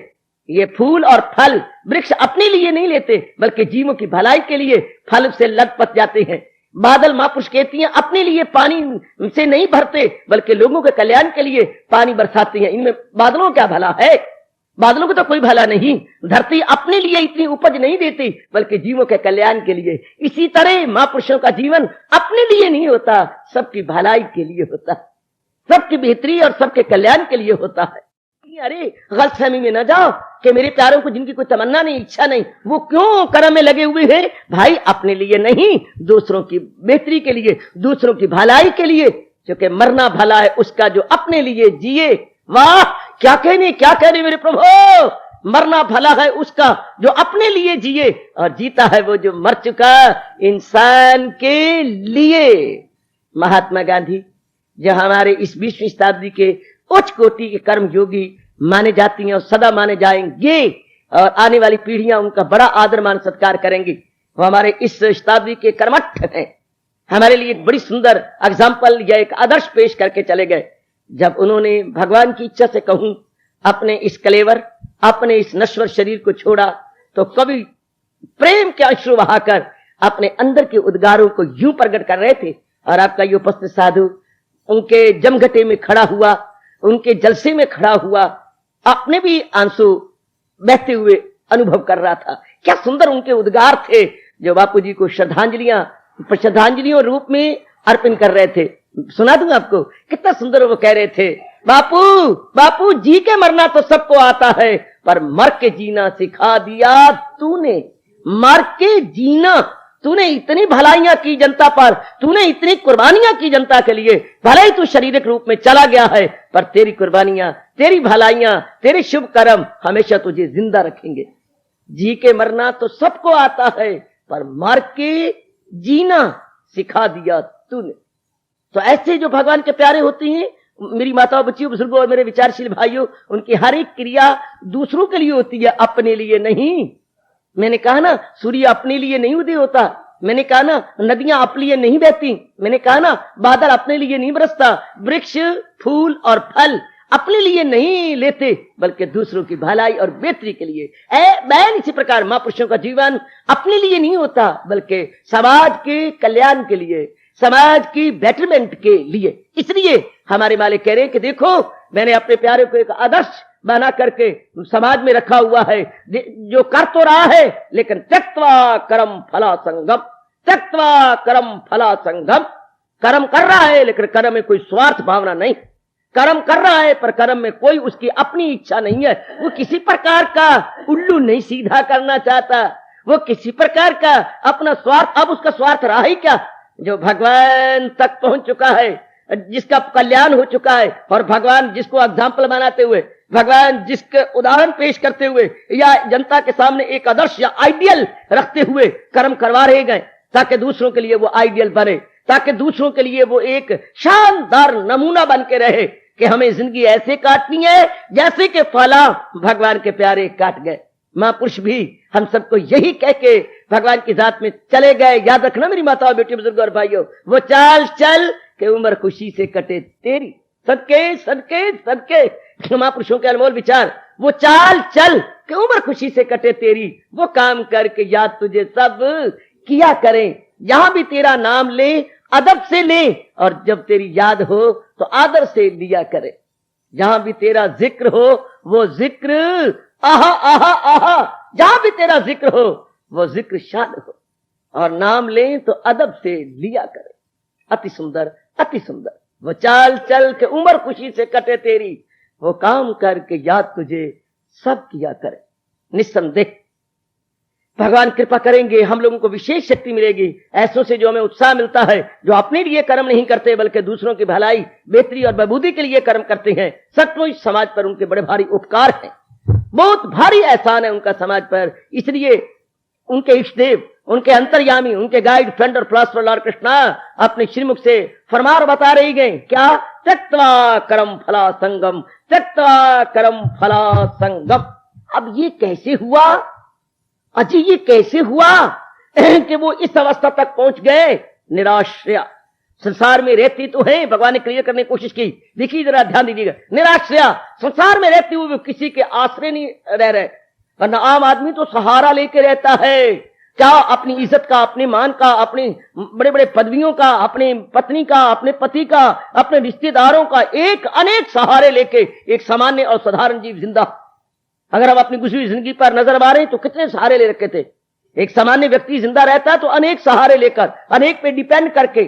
ये फूल और फल वृक्ष अपने लिए नहीं लेते, बल्कि जीवों की भलाई के लिए फल से लटपट जाते हैं। बादल महापुरुष कहती हैं अपने लिए पानी से नहीं भरते, बल्कि लोगों के कल्याण के लिए पानी बरसाते हैं। इनमें बादलों क्या भला है? बादलों को तो कोई भला नहीं। धरती अपने लिए इतनी उपज नहीं देती, बल्कि जीवों के कल्याण के लिए। इसी तरह महापुरुषों का जीवन अपने लिए नहीं होता, सबकी भलाई के लिए होता है, सबकी बेहतरी और सबके कल्याण के लिए होता है। अरे गलतफहमी में न जाओ कि मेरे प्यारों को जिनकी कोई तमन्ना नहीं, इच्छा नहीं, वो क्यों कर्म में लगे हुए हैं? भाई अपने लिए नहीं, दूसरों की बेहतरी के लिए, दूसरों की भलाई के लिए। क्योंकि मरना भला है उसका जो अपने लिए जिए। वाह, क्या कहने मेरे प्रभु, मरना भला है उसका जो अपने लिए जिए, और जीता है वो जो मर चुका इंसान के लिए। महात्मा गांधी जो हमारे इस 20वीं शताब्दी के उच्च कोटि के कर्म योगी माने जाती हैं और सदा माने जाएंगे, और आने वाली पीढ़ियां उनका बड़ा आदर मान सत्कार करेंगी। वो हमारे इस शताब्दी के कर्मठ हैं, हमारे लिए एक बड़ी सुंदर एग्जाम्पल या एक आदर्श पेश करके चले गए। जब उन्होंने भगवान की इच्छा से कहूं अपने इस कलेवर, अपने इस नश्वर शरीर को छोड़ा, तो कभी प्रेम के अश्रु बहाकर अपने अंदर के उद्गारों को यूं प्रकट कर रहे थे। और आपका ये उपस्थित साधु उनके जमघटे में खड़ा हुआ, उनके जलसे में खड़ा हुआ, अपने भी आंसू बहते हुए अनुभव कर रहा था। क्या सुंदर उनके उद्गार थे जो बापू जी को श्रद्धांजलियों रूप में अर्पण कर रहे थे। सुना दूं आपको, कितना सुंदर वो कह रहे थे, बापू जी के मरना तो सबको आता है, पर मर के जीना सिखा दिया तूने। मर के जीना, तूने इतनी भलाइयां की जनता पर, तूने इतनी कुर्बानियां की जनता के लिए। भले ही तू शारीरिक रूप में चला गया है, पर तेरी कुर्बानियां, तेरी भलाइयां, तेरे शुभ कर्म हमेशा तुझे जिंदा रखेंगे। जी के मरना तो सबको आता है, पर मर के जीना सिखा दिया तूने। तो ऐसे जो भगवान के प्यारे होते हैं, मेरी माताओं, बच्चियों, बुजुर्गों और मेरे विचारशील भाइयों, उनकी हर एक क्रिया दूसरों के लिए होती है, अपने लिए नहीं। मैंने कहा ना, सूर्य अपने लिए नहीं उदय होता। मैंने कहा ना, नदियां अपने लिए नहीं बहती। मैंने कहा ना, बादल अपने लिए नहीं बरसता। वृक्ष, फूल और फल अपने लिए नहीं लेते, बल्कि दूसरों की भलाई और बेहतरी के लिए। बैन इसी प्रकार महापुरुषों का जीवन अपने लिए नहीं होता, बल्कि समाज के कल्याण के लिए, समाज की बेटरमेंट के लिए। इसलिए हमारे मालिक कह रहे हैं कि देखो, मैंने अपने प्यारे को एक आदर्श बना करके समाज में रखा हुआ है, जो कर तो रहा है, लेकिन त्यक्त्वा कर्म फला संगम, त्यक्त्वा कर्म फला संगम। कर्म कर रहा है, लेकिन कर्म में कोई स्वार्थ भावना नहीं। कर्म कर रहा है, पर कर्म में कोई उसकी अपनी इच्छा नहीं है। वो किसी प्रकार का उल्लू नहीं सीधा करना चाहता, वो किसी प्रकार का अपना स्वार्थ, अब उसका स्वार्थ रहा ही क्या। जो भगवान तक पहुंच चुका है, जिसका कल्याण हो चुका है, और भगवान जिसको एग्जाम्पल बनाते हुए, भगवान जिसके उदाहरण पेश करते हुए, या जनता के सामने एक आदर्श या आइडियल रखते हुए कर्म करवा रहे गए, ताकि दूसरों के लिए वो आइडियल बने, ताकि दूसरों के लिए वो एक शानदार नमूना बन के रहे कि हमें जिंदगी ऐसे काटनी है जैसे कि फला भगवान के प्यारे काट गए। महापुरुष भी हम सबको यही कह के भगवान की जात में चले गए। याद रखना मेरी माताओं, बेटी, बुजुर्ग और भाइयों, वो चाल चल के उम्र खुशी से कटे तेरी। सदके सदके सदके महापुरुषों के अनमोल विचार। वो चाल चल के उम्र खुशी से कटे तेरी, वो काम करके याद तुझे सब किया करें। जहां भी तेरा नाम ले, अदब से ले, और जब तेरी याद हो तो आदर से लिया करे। जहां भी तेरा जिक्र हो, वो जिक्र आहा आहा आहा, जहां भी तेरा जिक्र हो वो जिक्र शान हो, और नाम ले तो अदब से लिया करे। अति सुंदर, अति सुंदर। वो चाल चल के उम्र खुशी से कटे तेरी, वो काम करके याद तुझे सब किया करे। निस्संदेह भगवान कृपा करेंगे, हम लोगों को विशेष शक्ति मिलेगी। ऐसों से जो हमें उत्साह मिलता है, जो अपने लिए कर्म नहीं करते, बल्कि दूसरों की भलाई, बेहतरी और बबूदी के लिए कर्म करते हैं। सचमुच समाज पर उनके बड़े भारी उपकार हैं, बहुत भारी एहसान है उनका समाज पर। इसलिए उनके इष्टदेव, उनके अंतर्यामी, उनके गाइड, फ्रेंड और फिलॉसफर लॉर्ड कृष्णा अपने श्रीमुख से फरमार बता रही गए, क्या? त्यक्त्वा कर्म फला संगम, त्यक्त्वा कर्म फला संगम। अब ये कैसे हुआ? अजी ये कैसे हुआ कि वो इस अवस्था तक पहुंच गए? निराश्रया, संसार में रहती तो है, भगवान ने क्लियर करने की कोशिश की। देखिए जरा ध्यान दीजिएगा, निराश्रया, संसार में रहते हुए किसी के आश्रय नहीं रह रहे। वरना आम आदमी तो सहारा लेके रहता है, क्या? अपनी इज्जत का, अपने मान का, अपनी बड़े बड़े पदवियों का, अपने पत्नी का, अपने पति का, अपने रिश्तेदारों का, एक अनेक सहारे लेके एक सामान्य और साधारण जीव जिंदा। अगर हम अपनी गुजरी जिंदगी पर नजर मारें तो कितने सहारे ले रखे थे। एक सामान्य व्यक्ति जिंदा रहता तो अनेक सहारे लेकर, अनेक पे डिपेंड करके,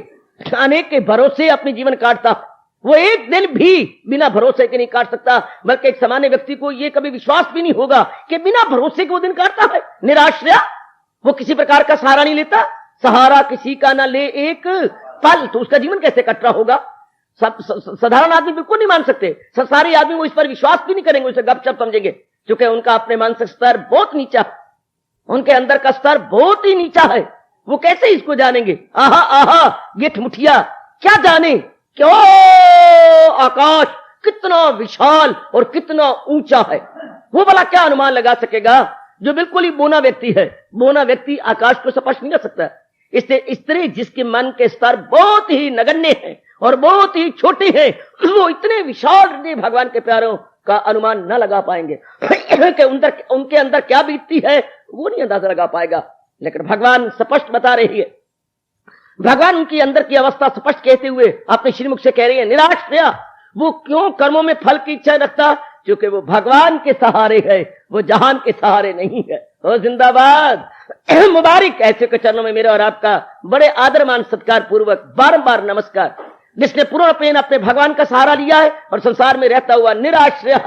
अनेक के भरोसे अपने जीवन काटता। वो एक दिन भी बिना भरोसे के नहीं काट सकता, बल्कि एक सामान्य व्यक्ति को ये कभी विश्वास भी नहीं होगा कि बिना भरोसे के वो दिन काटता है। निराश्रया, वो किसी प्रकार का सहारा नहीं लेता। सहारा किसी का ना ले एक पल, तो उसका जीवन कैसे कट रहा होगा? साधारण आदमी बिल्कुल नहीं मान सकते। संसारी आदमी वो इस पर विश्वास भी नहीं करेंगे, उसे गपशप समझेंगे, क्योंकि उनका अपने मानसिक स्तर बहुत नीचा, उनके अंदर का स्तर बहुत ही नीचा है। वो कैसे इसको जानेंगे? आहा आहा गिठ मुठिया, क्या जाने क्यों आकाश कितना विशाल और कितना ऊंचा है। वो भला क्या अनुमान लगा सकेगा जो बिल्कुल ही बोना व्यक्ति है? बोना व्यक्ति आकाश को स्पर्श नहीं कर सकता। इससे स्त्री जिसके मन के स्तर बहुत ही नगण्य है और बहुत ही छोटे हैं, वो इतने विशाल हृदय भगवान के प्यारों का अनुमान न लगा पाएंगे कि उनके अंदर क्या बीतती है, वो नहीं अंदाजा लगा पाएगा। लेकिन भगवान स्पष्ट बता रही है, भगवान उनकी अंदर की अवस्था स्पष्ट कहते हुए अपने श्रीमुख से कह रही है, निराश्रया, वो क्यों कर्मों में फल की इच्छा रखता? क्योंकि वो भगवान के सहारे है, वो जहान के सहारे नहीं है। ओ जिंदाबाद, मुबारक। ऐसे के चरणों में मेरा और आपका बड़े आदर मान सत्कार पूर्वक बारंबार नमस्कार। जिसने पूर्णपेन अपने भगवान का सहारा लिया है और संसार में रहता हुआ निराश्रया,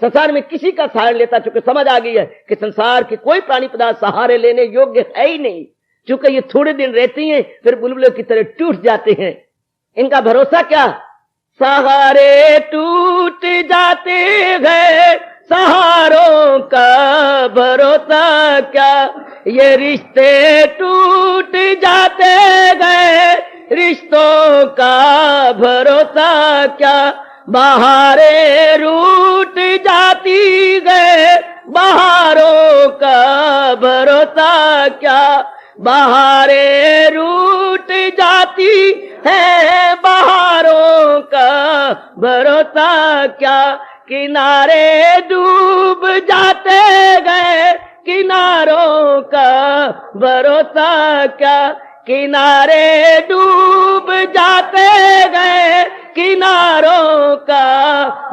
संसार में किसी का सहारा लेता, चूंकि समझ आ गई है कि संसार के कोई प्राणी पदार्थ सहारे लेने योग्य है ही नहीं, चूंकि ये थोड़े दिन रहती हैं फिर बुलबुलों की तरह टूट जाते हैं। इनका भरोसा क्या? सहारे टूट जाते हैं, सहारों का भरोसा क्या, ये रिश्ते टूट जाते गए, रिश्तों का भरोसा क्या, बहारें रूठ जाती गए, बहारों का भरोसा क्या, बहारें रूठ जाती है, बहारों का भरोसा क्या, किनारे डूब जाते गए, किनारों का भरोसा क्या, किनारे डूब जाते गए, किनारों का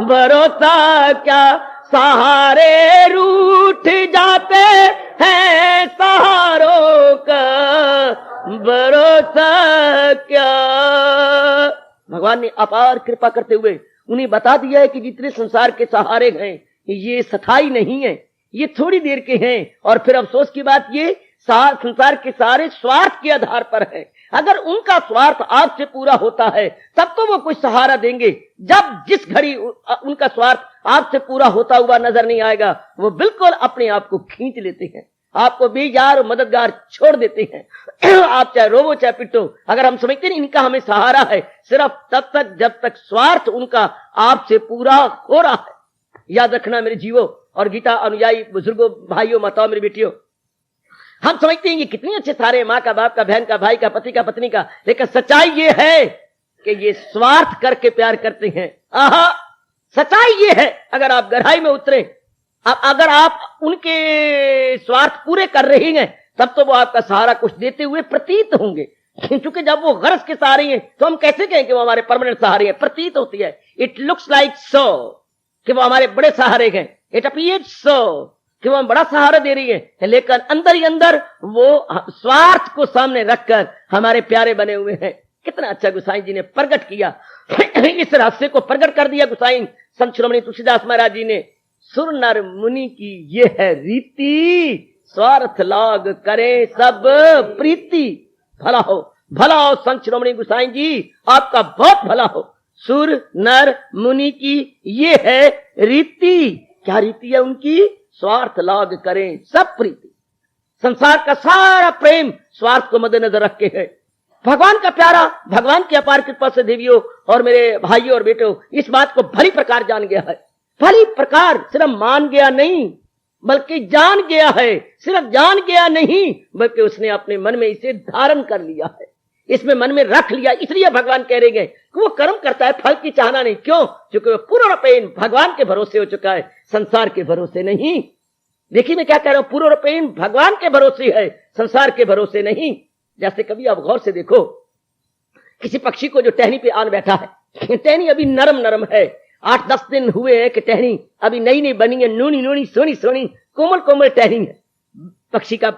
भरोसा क्या, सहारे रूठ जाते हैं, सहारों का भरोसा क्या। भगवान ने अपार कृपा करते हुए उन्हें बता दिया है कि जितने संसार के सहारे हैं ये स्थायी नहीं है, ये थोड़ी देर के हैं। और फिर अफसोस की बात ये संसार के सारे स्वार्थ के आधार पर है। अगर उनका स्वार्थ आपसे पूरा होता है तब तो वो कुछ सहारा देंगे, जब जिस घड़ी उनका स्वार्थ आपसे पूरा होता हुआ नजर नहीं आएगा वो बिल्कुल अपने आप को खींच लेते हैं, आपको बेजार मददगार छोड़ देते हैं। आप चाहे रोवो चाहे पिटो, अगर हम समझते नहीं इनका हमें सहारा है, सिर्फ तब तक जब तक स्वार्थ उनका आपसे पूरा हो रहा है। याद रखना मेरे जीवो और गीता अनुयायी बुजुर्गों, भाइयों, माताओं, मेरी बेटियों, हम समझते हैं ये कितनी अच्छे सारे, माँ का, बाप का, बहन का, भाई का, पति का, पत्नी का, लेकिन सच्चाई ये है कि ये स्वार्थ करके प्यार करते हैं। आहा, सच्चाई ये है, अगर आप गहराई में उतरे, अगर आप उनके स्वार्थ पूरे कर रही हैं तब तो वो आपका सहारा कुछ देते हुए प्रतीत होंगे। क्योंकि जब वो गरज के सहारे हैं तो हम कैसे कहें कि वो हमारे परमानेंट सहारे हैं? प्रतीत होती है, इट लुक्स लाइक सो कि वो हमारे बड़े सहारे हैं, इट अपीयर्स सो कि वो हम बड़ा सहारा दे रही है, लेकिन अंदर ही अंदर वो स्वार्थ को सामने रखकर हमारे प्यारे बने हुए हैं। कितना अच्छा गोसाई जी ने प्रकट किया, इस रहस्य को प्रकट कर दिया गोसाई संत शिरोमणि तुलसीदास महाराज जी ने। सुर नर मुनि की ये है रीति, स्वार्थ लाग करे सब प्रीति। भला हो, भला हो संत शिरोमणि गोसाई जी, आपका बहुत भला हो। सुर नर मुनि की ये है रीति, क्या रीति है उनकी? स्वार्थ लाग करें सब प्रीति। संसार का सारा प्रेम स्वार्थ को मद्देनजर रख के है। भगवान का प्यारा, भगवान की अपार कृपा से देवियों और मेरे भाइयों और बेटों इस बात को भली प्रकार जान गया है। भली प्रकार सिर्फ मान गया नहीं बल्कि जान गया है। सिर्फ जान गया नहीं बल्कि उसने अपने मन में इसे धारण कर लिया है, इसमें मन में रख लिया। इसलिए भगवान कह रहे हैं कि वो कर्म करता है, फल की चाहना नहीं। क्यों? क्योंकि वो पूर्णपेन भगवान के भरोसे हो चुका है, संसार के भरोसे नहीं। देखिए मैं क्या कह रहा हूं, पूर्णपेन भगवान के भरोसे है, संसार के भरोसे नहीं। जैसे कभी आप गौर से देखो किसी पक्षी को जो टहनी पे आन बैठा है, टहनी अभी नरम नरम है, 8-10 दिन हुए हैं कि टहनी अभी नई नई बनी है, नूनी नूनी सोनी सोनी कोमल कोमल टहनी है। पक्षी का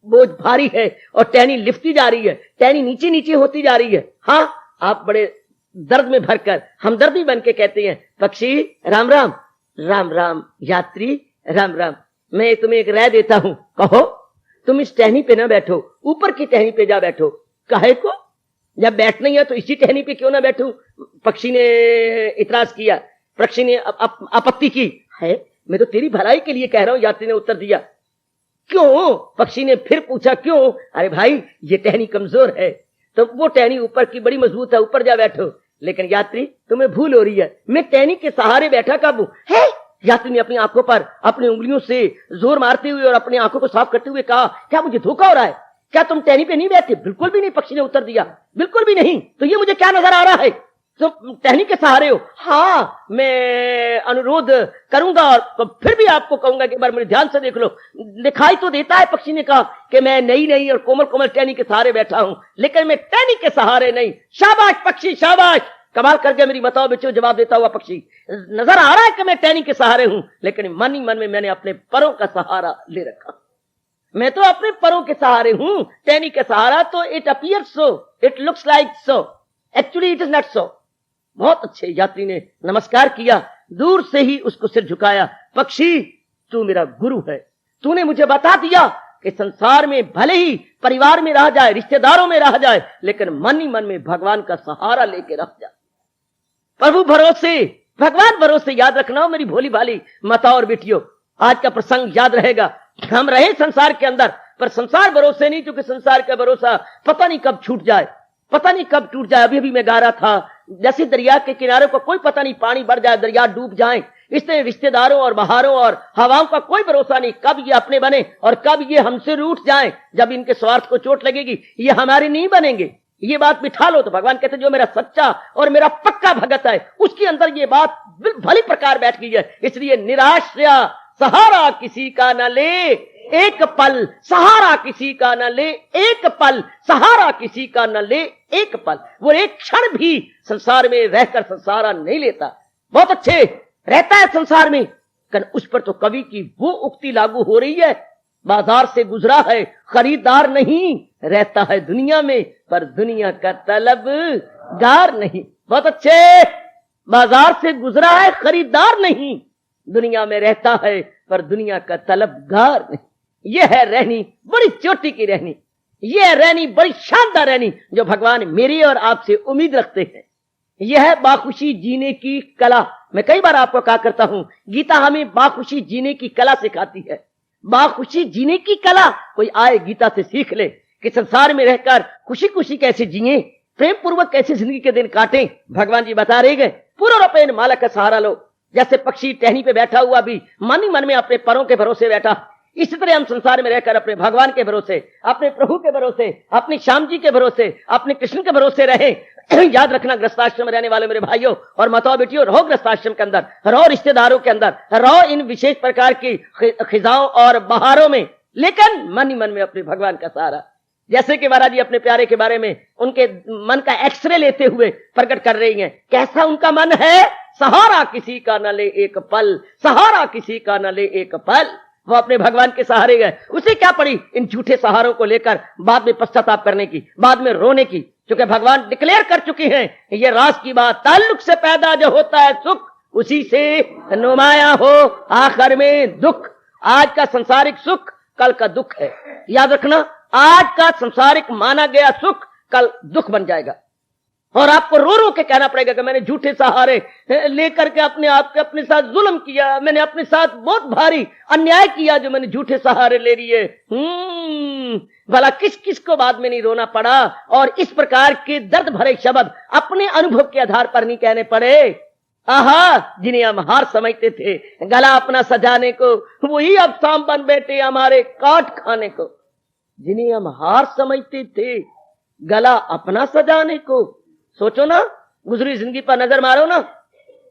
बोझ भारी है और टहनी लिफ्टी जा रही है, टहनी नीचे नीचे होती जा रही है। हाँ, आप बड़े दर्द में भरकर हमदर्दी बन के कहते हैं, पक्षी राम राम, राम राम यात्री राम राम, मैं तुम्हें एक राय देता हूं, कहो। तुम इस टहनी पे ना बैठो, ऊपर की टहनी पे जा बैठो। काहे को? जब बैठना ही है तो इसी टहनी पे क्यों ना बैठूं? पक्षी ने इतराज किया, पक्षी ने आपत्ति की है, मैं तो तेरी भलाई के लिए कह रहा हूं। यात्री ने उत्तर दिया, क्यों? पक्षी ने फिर पूछा, क्यों? अरे भाई ये टहनी कमजोर है, तो वो टहनी ऊपर की बड़ी मजबूत है, ऊपर जा बैठो। लेकिन यात्री तुम्हें भूल हो रही है, मैं टहनी के सहारे बैठा कब हूं? है? यात्री ने अपनी आंखों पर अपनी उंगलियों से जोर मारते हुए और अपनी आंखों को साफ करते हुए कहा, क्या मुझे धोखा हो रहा है? क्या तुम टहनी पे नहीं बैठते? बिल्कुल भी नहीं, पक्षी ने उत्तर दिया, बिल्कुल भी नहीं। तो ये मुझे क्या नजर आ रहा है? तुम टहनी के सहारे हो? हाँ, मैं अनुरोध करूंगा और तो फिर भी आपको कहूंगा कि एक बार मेरे ध्यान से देख लो। दिखाई तो देता है, पक्षी ने कहा, कि मैं नई नई और कोमल कोमल टहनी के सहारे बैठा हूं, लेकिन मैं टहनी के सहारे नहीं। शाबाश पक्षी, शाबाश, कमाल करके मेरी बताओ बेचो जवाब देता हुआ पक्षी। नजर आ रहा है कि मैं टहनी के सहारे हूं, लेकिन मन ही मन में मैंने अपने परों का सहारा ले रखा। मैं तो अपने परों के सहारे हूं, टहनी के सहारा तो it appears so, it looks like so, actually it is not so. बहुत अच्छे। यात्री ने नमस्कार किया, दूर से ही उसको सिर झुकाया। पक्षी, तू मेरा गुरु है, तूने मुझे बता दिया कि संसार में भले ही परिवार में रह जाए, रिश्तेदारों में रह जाए, लेकिन मन ही मन में भगवान का सहारा लेके रह जाए। प्रभु भरोसे, भगवान भरोसे याद रखना मेरी भोली भाली माताओं और बेटियों। आज का प्रसंग याद रहेगा। हम रहे संसार के अंदर, पर संसार भरोसे नहीं, क्योंकि संसार का भरोसा पता नहीं कब छूट जाए, पता नहीं कब टूट जाए। अभी मैं गा रहा था, जैसे दरिया के किनारे को कोई पता नहीं, पानी बढ़ जाए, दरिया डूब जाए, इसलिए रिश्तेदारों और बहारों और हवाओं का कोई भरोसा नहीं, कब ये अपने बने और कब ये हमसे रूठ जाए। जब इनके स्वार्थ को चोट लगेगी, ये हमारे नहीं बनेंगे। ये बात बिठा लो। तो भगवान कहते जो मेरा सच्चा और मेरा पक्का भगत है, उसके अंदर ये बात भली प्रकार बैठ गई है। इसलिए निराश्रया, सहारा किसी का न ले एक पल, सहारा किसी का न ले एक पल, सहारा किसी का न ले एक पल। वो एक क्षण भी संसार में रहकर संसारा नहीं लेता। बहुत अच्छे रहता है संसार में, लेकिन उस पर तो कवि की वो उक्ति लागू हो रही है, बाजार से गुजरा है खरीदार नहीं, रहता है दुनिया में पर दुनिया का तलबगार नहीं। बहुत अच्छे, बाजार से गुजरा है खरीदार नहीं, दुनिया में रहता है पर दुनिया का तलबगार नहीं। यह है रहनी, बड़ी चोटी की रहनी, यह है रहनी, बड़ी शानदार रहनी जो भगवान मेरी और आपसे उम्मीद रखते हैं। यह है बाखुशी जीने की कला। मैं कई बार आपको कहा करता हूं, गीता हमें बाखुशी जीने की कला सिखाती है। बाखुशी जीने की कला कोई आए गीता से सीख ले कि संसार में रहकर खुशी खुशी कैसे जिए, प्रेम पूर्वक कैसे जिंदगी के दिन काटें। भगवान जी बता रहे गए, पूरा रूपेण मालक का सहारा लो। जैसे पक्षी टहनी पे बैठा हुआ भी मन ही मन में अपने परों के भरोसे बैठा, इसी तरह हम संसार में रहकर अपने भगवान के भरोसे, अपने प्रभु के भरोसे, अपनी श्याम जी के भरोसे, अपने कृष्ण के भरोसे रहे। याद रखना, गृहस्थाश्रम में रहने वाले मेरे भाइयों और माताओं बेटियों, रहो गृहस्थाश्रम के अंदर, रहो रिश्तेदारों के अंदर, रहो इन विशेष प्रकार की खिजाओं और बहारों में, लेकिन मन ही मन में अपने भगवान का सहारा। जैसे कि महाराज जी अपने प्यारे के बारे में उनके मन का एक्सरे लेते हुए प्रकट कर रही हैं, कैसा उनका मन है। सहारा किसी का न ले एक पल, सहारा किसी का न ले एक पल। वो अपने भगवान के सहारे गए। उसे क्या पड़ी इन झूठे सहारों को लेकर बाद में पश्चाताप करने की, बाद में रोने की, क्योंकि भगवान डिक्लेयर कर चुके हैं ये राज की बात, ताल्लुक से पैदा जो होता है सुख, उसी से नुमाया हो आखिर में दुख। आज का संसारिक सुख कल का दुख है। याद रखना, आज का संसारिक माना गया सुख कल दुख बन जाएगा। और आपको रो रो के कहना पड़ेगा कि मैंने झूठे सहारे लेकर के अपने आप के अपने साथ जुल्म किया, मैंने अपने साथ बहुत भारी अन्याय किया जो मैंने झूठे सहारे ले लिए। भला किस किस को बाद में नहीं रोना पड़ा और इस प्रकार के दर्द भरे शब्द अपने अनुभव के आधार पर नहीं कहने पड़े। आहा, जिन्हें हम हार समझते थे गला अपना सजाने को, वही अब सांप बन बैठे हमारे काट खाने को। जिन्हें हम हार समझते थे गला अपना सजाने को, सोचो ना, गुजरी जिंदगी पर नजर मारो ना।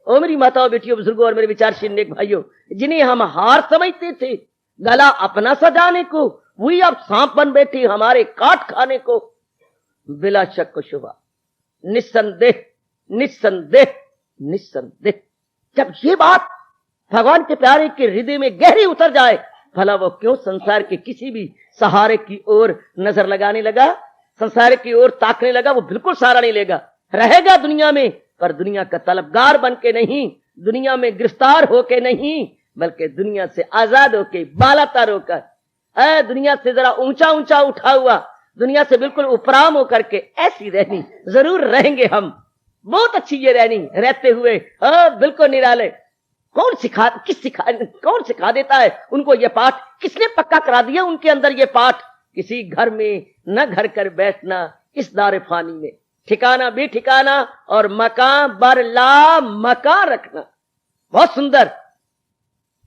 ओ मेरी माताओं बेटियों बुजुर्गों और मेरे विचारशील नेक भाइयों, जिन्हें हम हार समझते थे गला अपना सजाने को, वही अब सांप बन बैठे हमारे काट खाने को। बिला शक शुबा, निस्संदेह निस्संदेह निस्संदेह। जब ये बात भगवान के प्यारे के हृदय में गहरी उतर जाए, भला वो क्यों संसार के किसी भी सहारे की ओर नजर लगाने लगा, संसार की ओर ताकने लगा। वो बिल्कुल सहारा नहीं लेगा, रहेगा दुनिया में, पर दुनिया का तलबगार बन के नहीं, दुनिया में गिरफ्तार होके नहीं, बल्कि दुनिया से आजाद होके, बालातर होकर, दुनिया से जरा ऊंचा ऊंचा उठा हुआ, दुनिया से बिल्कुल उपराम होकर के ऐसी रहनी जरूर रहेंगे हम। बहुत अच्छी ये रहनी, रहते हुए बिल्कुल निराले। कौन सिखा देता है उनको ये पाठ, किसने पक्का करा दिया उनके अंदर ये पाठ। किसी घर में न घर कर बैठना इस दार फानी में, ठिकाना भी ठिकाना और मकान बरला मकान रखना। बहुत सुंदर।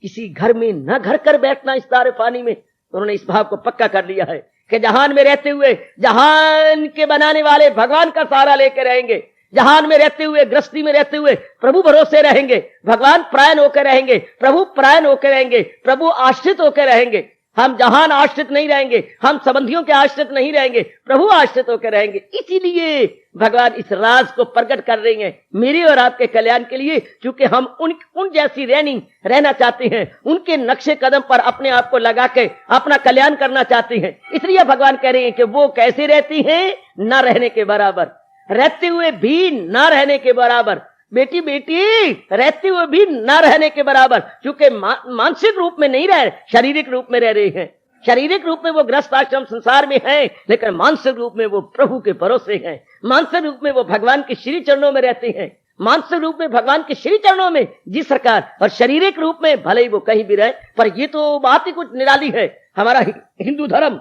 किसी घर में न घर कर बैठना इस दार फानी में, उन्होंने इस भाव को पक्का कर लिया है कि जहान में रहते हुए जहान के बनाने वाले भगवान का सहारा लेकर रहेंगे, जहान में रहते हुए, गृहस्थी में रहते हुए प्रभु भरोसे रहेंगे, भगवान प्रायण होकर रहेंगे, प्रभु प्रायण होकर रहेंगे, प्रभु आश्रित होकर रहेंगे। हम जहान आश्रित नहीं रहेंगे, हम संबंधियों के आश्रित नहीं रहेंगे, प्रभु आश्रित होकर रहेंगे। इसीलिए भगवान इस राज को प्रकट कर रहे हैं मेरे और आपके कल्याण के लिए, क्योंकि हम उन जैसी रहना चाहते हैं, उनके नक्शे कदम पर अपने आप को लगा के अपना कल्याण करना चाहते हैं। इसलिए भगवान कह रहे हैं कि वो कैसे रहती हैं, न रहने के बराबर, रहते हुए भी न रहने के बराबर, बेटी बेटी रहते हुए भी न रहने के बराबर, क्योंकि मानसिक रूप में नहीं रह, शारीरिक रूप में रह रहे हैं। शारीरिक रूप में वो गृहस्थ आश्रम संसार में है, लेकिन मानसिक रूप में वो प्रभु के भरोसे हैं। मानसिक रूप में वो भगवान के श्री चरणों में रहते हैं। मानसिक रूप में भगवान के श्री चरणों में जी सरकार, और शारीरिक रूप में भले ही वो कहीं भी रहे, पर ये तो बात ही कुछ निराली है। हमारा हिंदू धर्म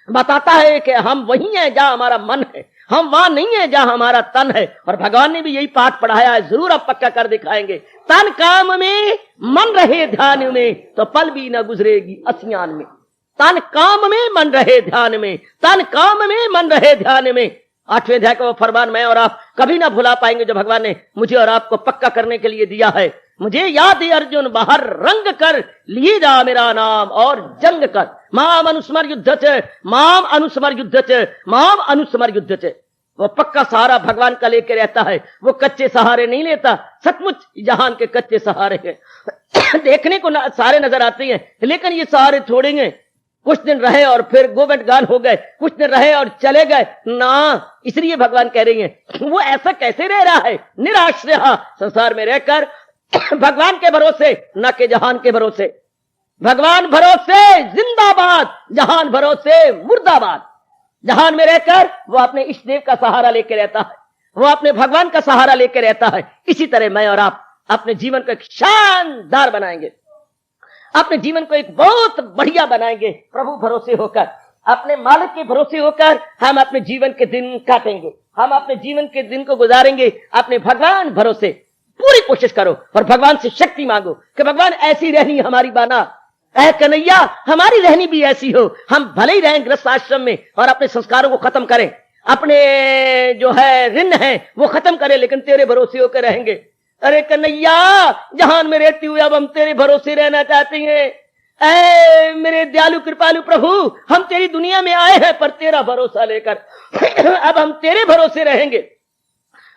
बताता है कि हम वही हैं जहां हमारा मन है, हम वहां नहीं है जहां हमारा तन है। और भगवान ने भी यही पाठ पढ़ाया है, जरूर अब पक्का कर दिखाएंगे। तन काम में मन रहे ध्यान में, तो पल भी न गुजरेगी असियान में। तन काम में मन रहे ध्यान में, तन काम में मन रहे ध्यान में। 8वें अध्याय का वो फरमान मैं और आप कभी ना भुला पाएंगे, जो भगवान ने मुझे और आपको पक्का करने के लिए दिया है। मुझे याद है अर्जुन बाहर रंग कर लिए जा मेरा नाम और जंग कर, माम अनुस्मर युद्ध च, माम अनुस्मर युद्ध च, माम अनुस्मर युद्ध च। वो पक्का सहारा भगवान का लेके रहता है, वो कच्चे सहारे नहीं लेता। सचमुच जहान के कच्चे सहारे हैं देखने को सारे नजर आते हैं, लेकिन ये सहारे छोड़ेंगे। कुछ दिन रहे और फिर गोबेट गान हो गए, कुछ दिन रहे और चले गए ना। इसलिए भगवान कह रही हैं वो ऐसा कैसे रह रहा है निराश्रय संसार में रहकर, भगवान के भरोसे न के जहान के भरोसे। भगवान भरोसे जिंदाबाद, जहान भरोसे मुर्दाबाद। जहान में रहकर वो अपने इष्ट देव का सहारा लेकर रहता है, वो अपने भगवान का सहारा लेकर रहता है। इसी तरह मैं और आप अपने जीवन को एक शानदार बनाएंगे, अपने जीवन को एक बहुत बढ़िया बनाएंगे प्रभु भरोसे होकर, अपने मालिक के भरोसे होकर हम अपने जीवन के दिन काटेंगे, हम अपने जीवन के दिन को गुजारेंगे अपने भगवान भरोसे। पूरी कोशिश करो और भगवान से शक्ति मांगो कि भगवान ऐसी रहनी हमारी बाना, ऐ कन्हैया हमारी रहनी भी ऐसी हो। हम भले ही रहें गृहस्थ आश्रम में और अपने संस्कारों को खत्म करें, अपने जो है ऋण है वो खत्म करें, लेकिन तेरे भरोसे होकर रहेंगे। अरे कन्हैया जहान में रहती हुई अब हम तेरे भरोसे रहना चाहते हैं। ऐ मेरे दयालु कृपालु प्रभु, हम तेरी दुनिया में आए हैं पर तेरा भरोसा लेकर अब हम तेरे भरोसे रहेंगे,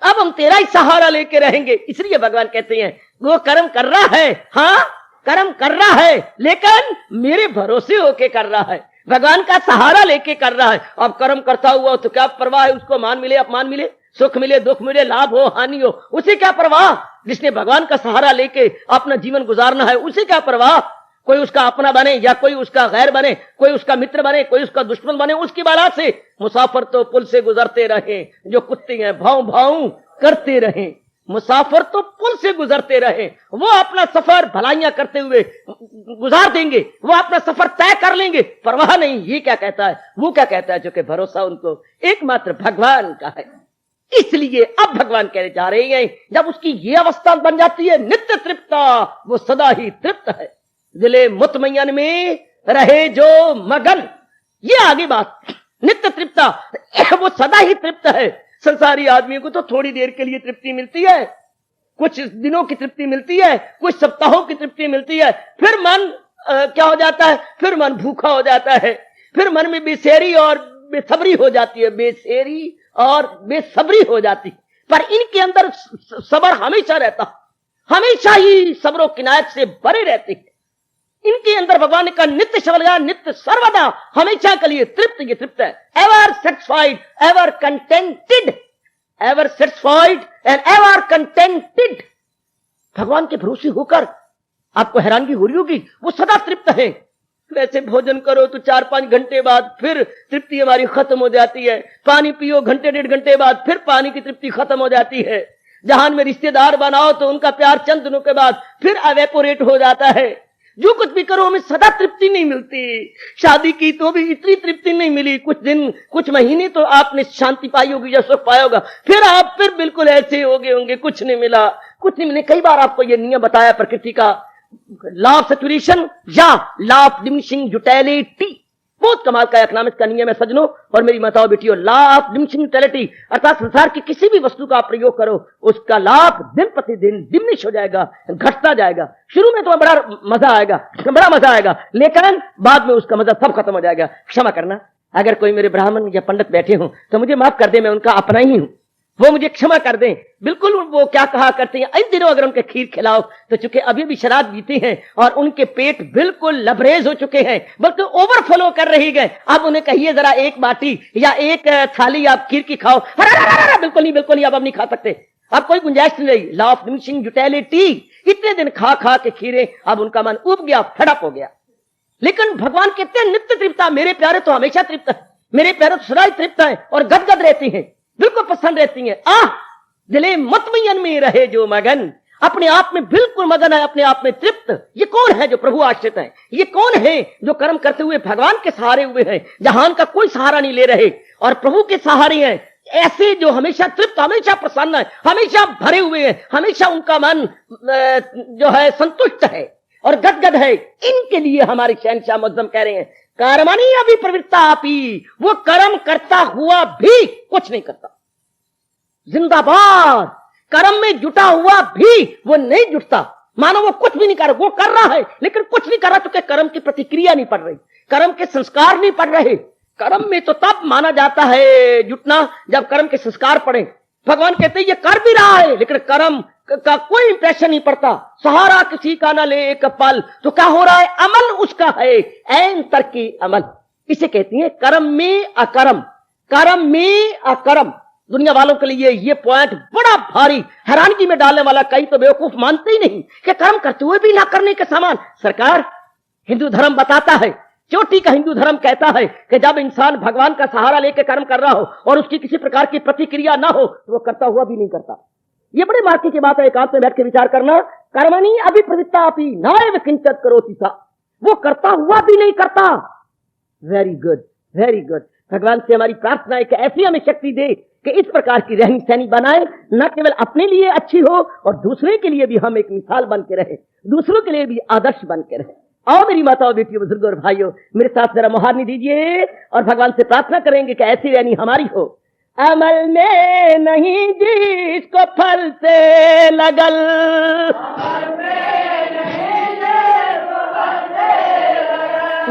अब हम तेरा ही सहारा लेके रहेंगे। इसलिए भगवान कहते हैं वो कर्म कर रहा है, हाँ कर्म कर रहा है, लेकिन मेरे भरोसे होके कर रहा है, भगवान का सहारा लेके कर रहा है। अब कर्म करता हुआ तो क्या परवाह है, उसको मान मिले अपमान मिले, सुख मिले दुख मिले, लाभ हो हानि हो, उसे क्या परवाह। जिसने भगवान का सहारा लेके अपना जीवन गुजारना है उसे क्या परवाह। कोई उसका अपना बने या कोई उसका गैर बने, कोई उसका मित्र बने कोई उसका दुश्मन बने, उसकी बात से मुसाफिर तो पुल से गुजरते रहे, जो कुत्ते हैं भाव भाव करते रहे। मुसाफिर तो पुल से गुजरते रहे, वो अपना सफर भलाइयां करते हुए गुजार देंगे, वो अपना सफर तय कर लेंगे, परवाह नहीं ये क्या कहता है वो क्या कहता है, जो कि भरोसा उनको एकमात्र भगवान का है। इसलिए अब भगवान कहने जा रहे हैं जब उसकी ये अवस्था बन जाती है नित्य तृप्ता, वो सदा ही तृप्त है, दिले मुतमयन में रहे जो मगन। ये आगे बात, नित्य तृप्ता वो सदा ही तृप्त है। संसारी आदमी को तो थोड़ी देर के लिए तृप्ति मिलती है, कुछ दिनों की तृप्ति मिलती है, कुछ सप्ताहों की तृप्ति मिलती है, फिर मन क्या हो जाता है, फिर मन भूखा हो जाता है, फिर मन में बेसैरी और बेसब्री हो जाती है, बेसैरी और बेसब्री हो जाती। पर इनके अंदर सब्र हमेशा रहता, हमेशा ही सब्रो किनायत से भरे रहते हैं। इनके अंदर भगवान ने कहा नित्य शबलगा नित्य सर्वदा, हमेशा के लिए तृप्त, ये तृप्त है, ever satisfied ever contented, ever satisfied and ever contented. भगवान के भरोसे होकर आपको हैरानगी हो रही होगी, वो सदा तृप्त है। वैसे भोजन करो तो 4-5 घंटे बाद फिर तृप्ति हमारी खत्म हो जाती है, पानी पियो घंटे 1.5 घंटे बाद फिर पानी की तृप्ति खत्म हो जाती है, जहान में रिश्तेदार बनाओ तो उनका प्यार चंद दिनों के बाद फिर अवेपोरेट हो जाता है। जो कुछ भी करो हमें सदा तृप्ति नहीं मिलती। शादी की तो भी इतनी तृप्ति नहीं मिली, कुछ दिन कुछ महीने तो आपने शांति पाई होगी या सुख पाया होगा, फिर आप फिर बिल्कुल ऐसे हो गए होंगे, कुछ नहीं मिला, कुछ नहीं मिले। कई बार आपको यह नियम बताया प्रकृति का, लॉ ऑफ सैचुरेशन या लॉ ऑफ डिमिनिशिंग यूटिलिटी, बहुत कमाल का इकोनॉमिक्स का नियम है सज्जनों और मेरी माताओं बेटियों। लॉ ऑफ डिमिनिशिंग यूटिलिटी अर्थात संसार की किसी भी वस्तु का आप प्रयोग करो उसका लाभ दिन प्रतिदिन डिमिनिश हो जाएगा, घटता जाएगा। शुरू में तो बड़ा मजा आएगा, लेकिन बाद में उसका मजा सब खत्म हो जाएगा। क्षमा करना, अगर कोई मेरे ब्राह्मण या पंडित बैठे हो तो मुझे माफ कर दे, मैं उनका अपना ही हूं, वो मुझे क्षमा कर दें। बिल्कुल वो क्या कहा करते हैं, इन दिनों अगर उनके खीर खिलाओ तो चूंकि अभी भी शराब पीते हैं और उनके पेट बिल्कुल लबरेज हो चुके हैं, बल्कि ओवरफ्लो कर रही गए, अब उन्हें कहिए जरा एक बाटी या एक थाली आप खीर की खाओ, बिल्कुल नहीं अब नहीं खा सकते। अब कोई गुंजाइश नहीं रही। Law of diminishing utility. इतने दिन खा खा के खीरे, अब उनका मन उब गया, फड़प हो गया। लेकिन भगवान कहते हैं नित्य तृप्ता, मेरे प्यारे तो हमेशा तृप्त है, मेरे प्यारे तो सदा ही तृप्त है और गदगद रहती हैं, बिल्कुल प्रसन्न रहती हैं। दिले मतमयन में रहे जो मगन, अपने आप में बिल्कुल मगन है, अपने आप में तृप्त। ये कौन है जो प्रभु आश्रित है? ये कौन है जो कर्म करते हुए भगवान के सहारे हुए हैं, जहान का कोई सहारा नहीं ले रहे और प्रभु के सहारे हैं? ऐसे जो हमेशा तृप्त, हमेशा प्रसन्न है, हमेशा भरे हुए हैं, हमेशा उनका मन जो है संतुष्ट है और गदगद है। इनके लिए हमारे शहंशाह मुअज्जम कह रहे हैं कर्मणि अभी प्रवृत्ता आपी, वो कर्म करता हुआ भी कुछ नहीं करता। जिंदाबाद। कर्म में जुटा हुआ भी वो नहीं जुटता, मानो वो कुछ भी नहीं कर रहा। वो कर रहा है लेकिन कुछ नहीं कर रहा, क्योंकि कर्म की प्रतिक्रिया नहीं पड़ रही, कर्म के संस्कार नहीं पड़ रहे। कर्म में तो तब माना जाता है जुटना जब कर्म के संस्कार पड़े। भगवान कहते हैं ये कर भी रहा है लेकिन कर्म का कोई इंप्रेशन नहीं पड़ता, सहारा किसी का ना ले एक पल, तो क्या हो रहा है? अमल उसका है ऐन तरकी अमल। इसे कहती है कर्म में अकर्म, कर्म में अकर्म। दुनिया वालों के लिए ये पॉइंट बड़ा भारी हैरानगी में डालने वाला। कई तो बेवकूफ मानते ही नहीं कि कर्म करते हुए भी ना करने के समान। सरकार, हिंदू धर्म बताता है, चोटी का हिंदू धर्म कहता है कि जब इंसान भगवान का सहारा लेकर कर्म कर रहा हो और उसकी किसी प्रकार की प्रतिक्रिया ना हो तो वो करता हुआ भी नहीं करता। ये बड़े मार्के की बात है, एकांत में बैठ के विचार करना। कर्मणि अभिप्रवृत्ता अपि नायव किंचित् करोति सा, वो करता हुआ भी नहीं करता। Very good, very good. भगवान से हमारी प्रार्थना है कि ऐसी हमें शक्ति दे कि इस प्रकार की रहनी सहनी बनाए, न केवल अपने लिए अच्छी हो और दूसरे के लिए भी हम एक मिसाल बन के रहे, दूसरों के लिए भी आदर्श बन के रहे। आओ मेरी माताओं, बेटियों, बुजुर्गों और भाइयों, मेरे साथ जरा मुहारनी दीजिए और भगवान से प्रार्थना करेंगे कि ऐसी रहनी हमारी हो। अमल में नहीं जिसको फल से लगल,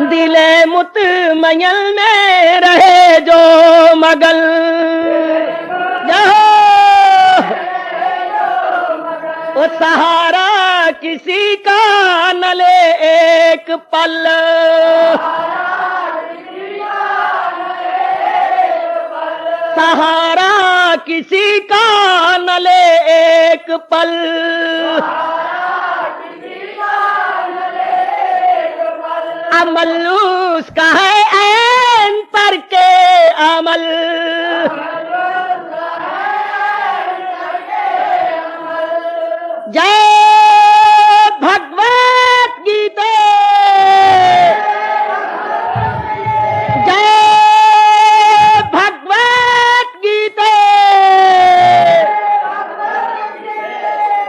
दिले मुतमयल में रहे जो मगल। वो सहारा किसी का न ले एक पल, सहारा किसी का न ले एक पल। अमल उसका है ऐन पर के अमल, जय भगवत गीता, जय भगवत गीता।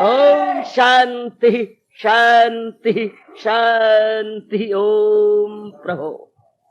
ओम शांति शांति शांति। ओम प्रभो।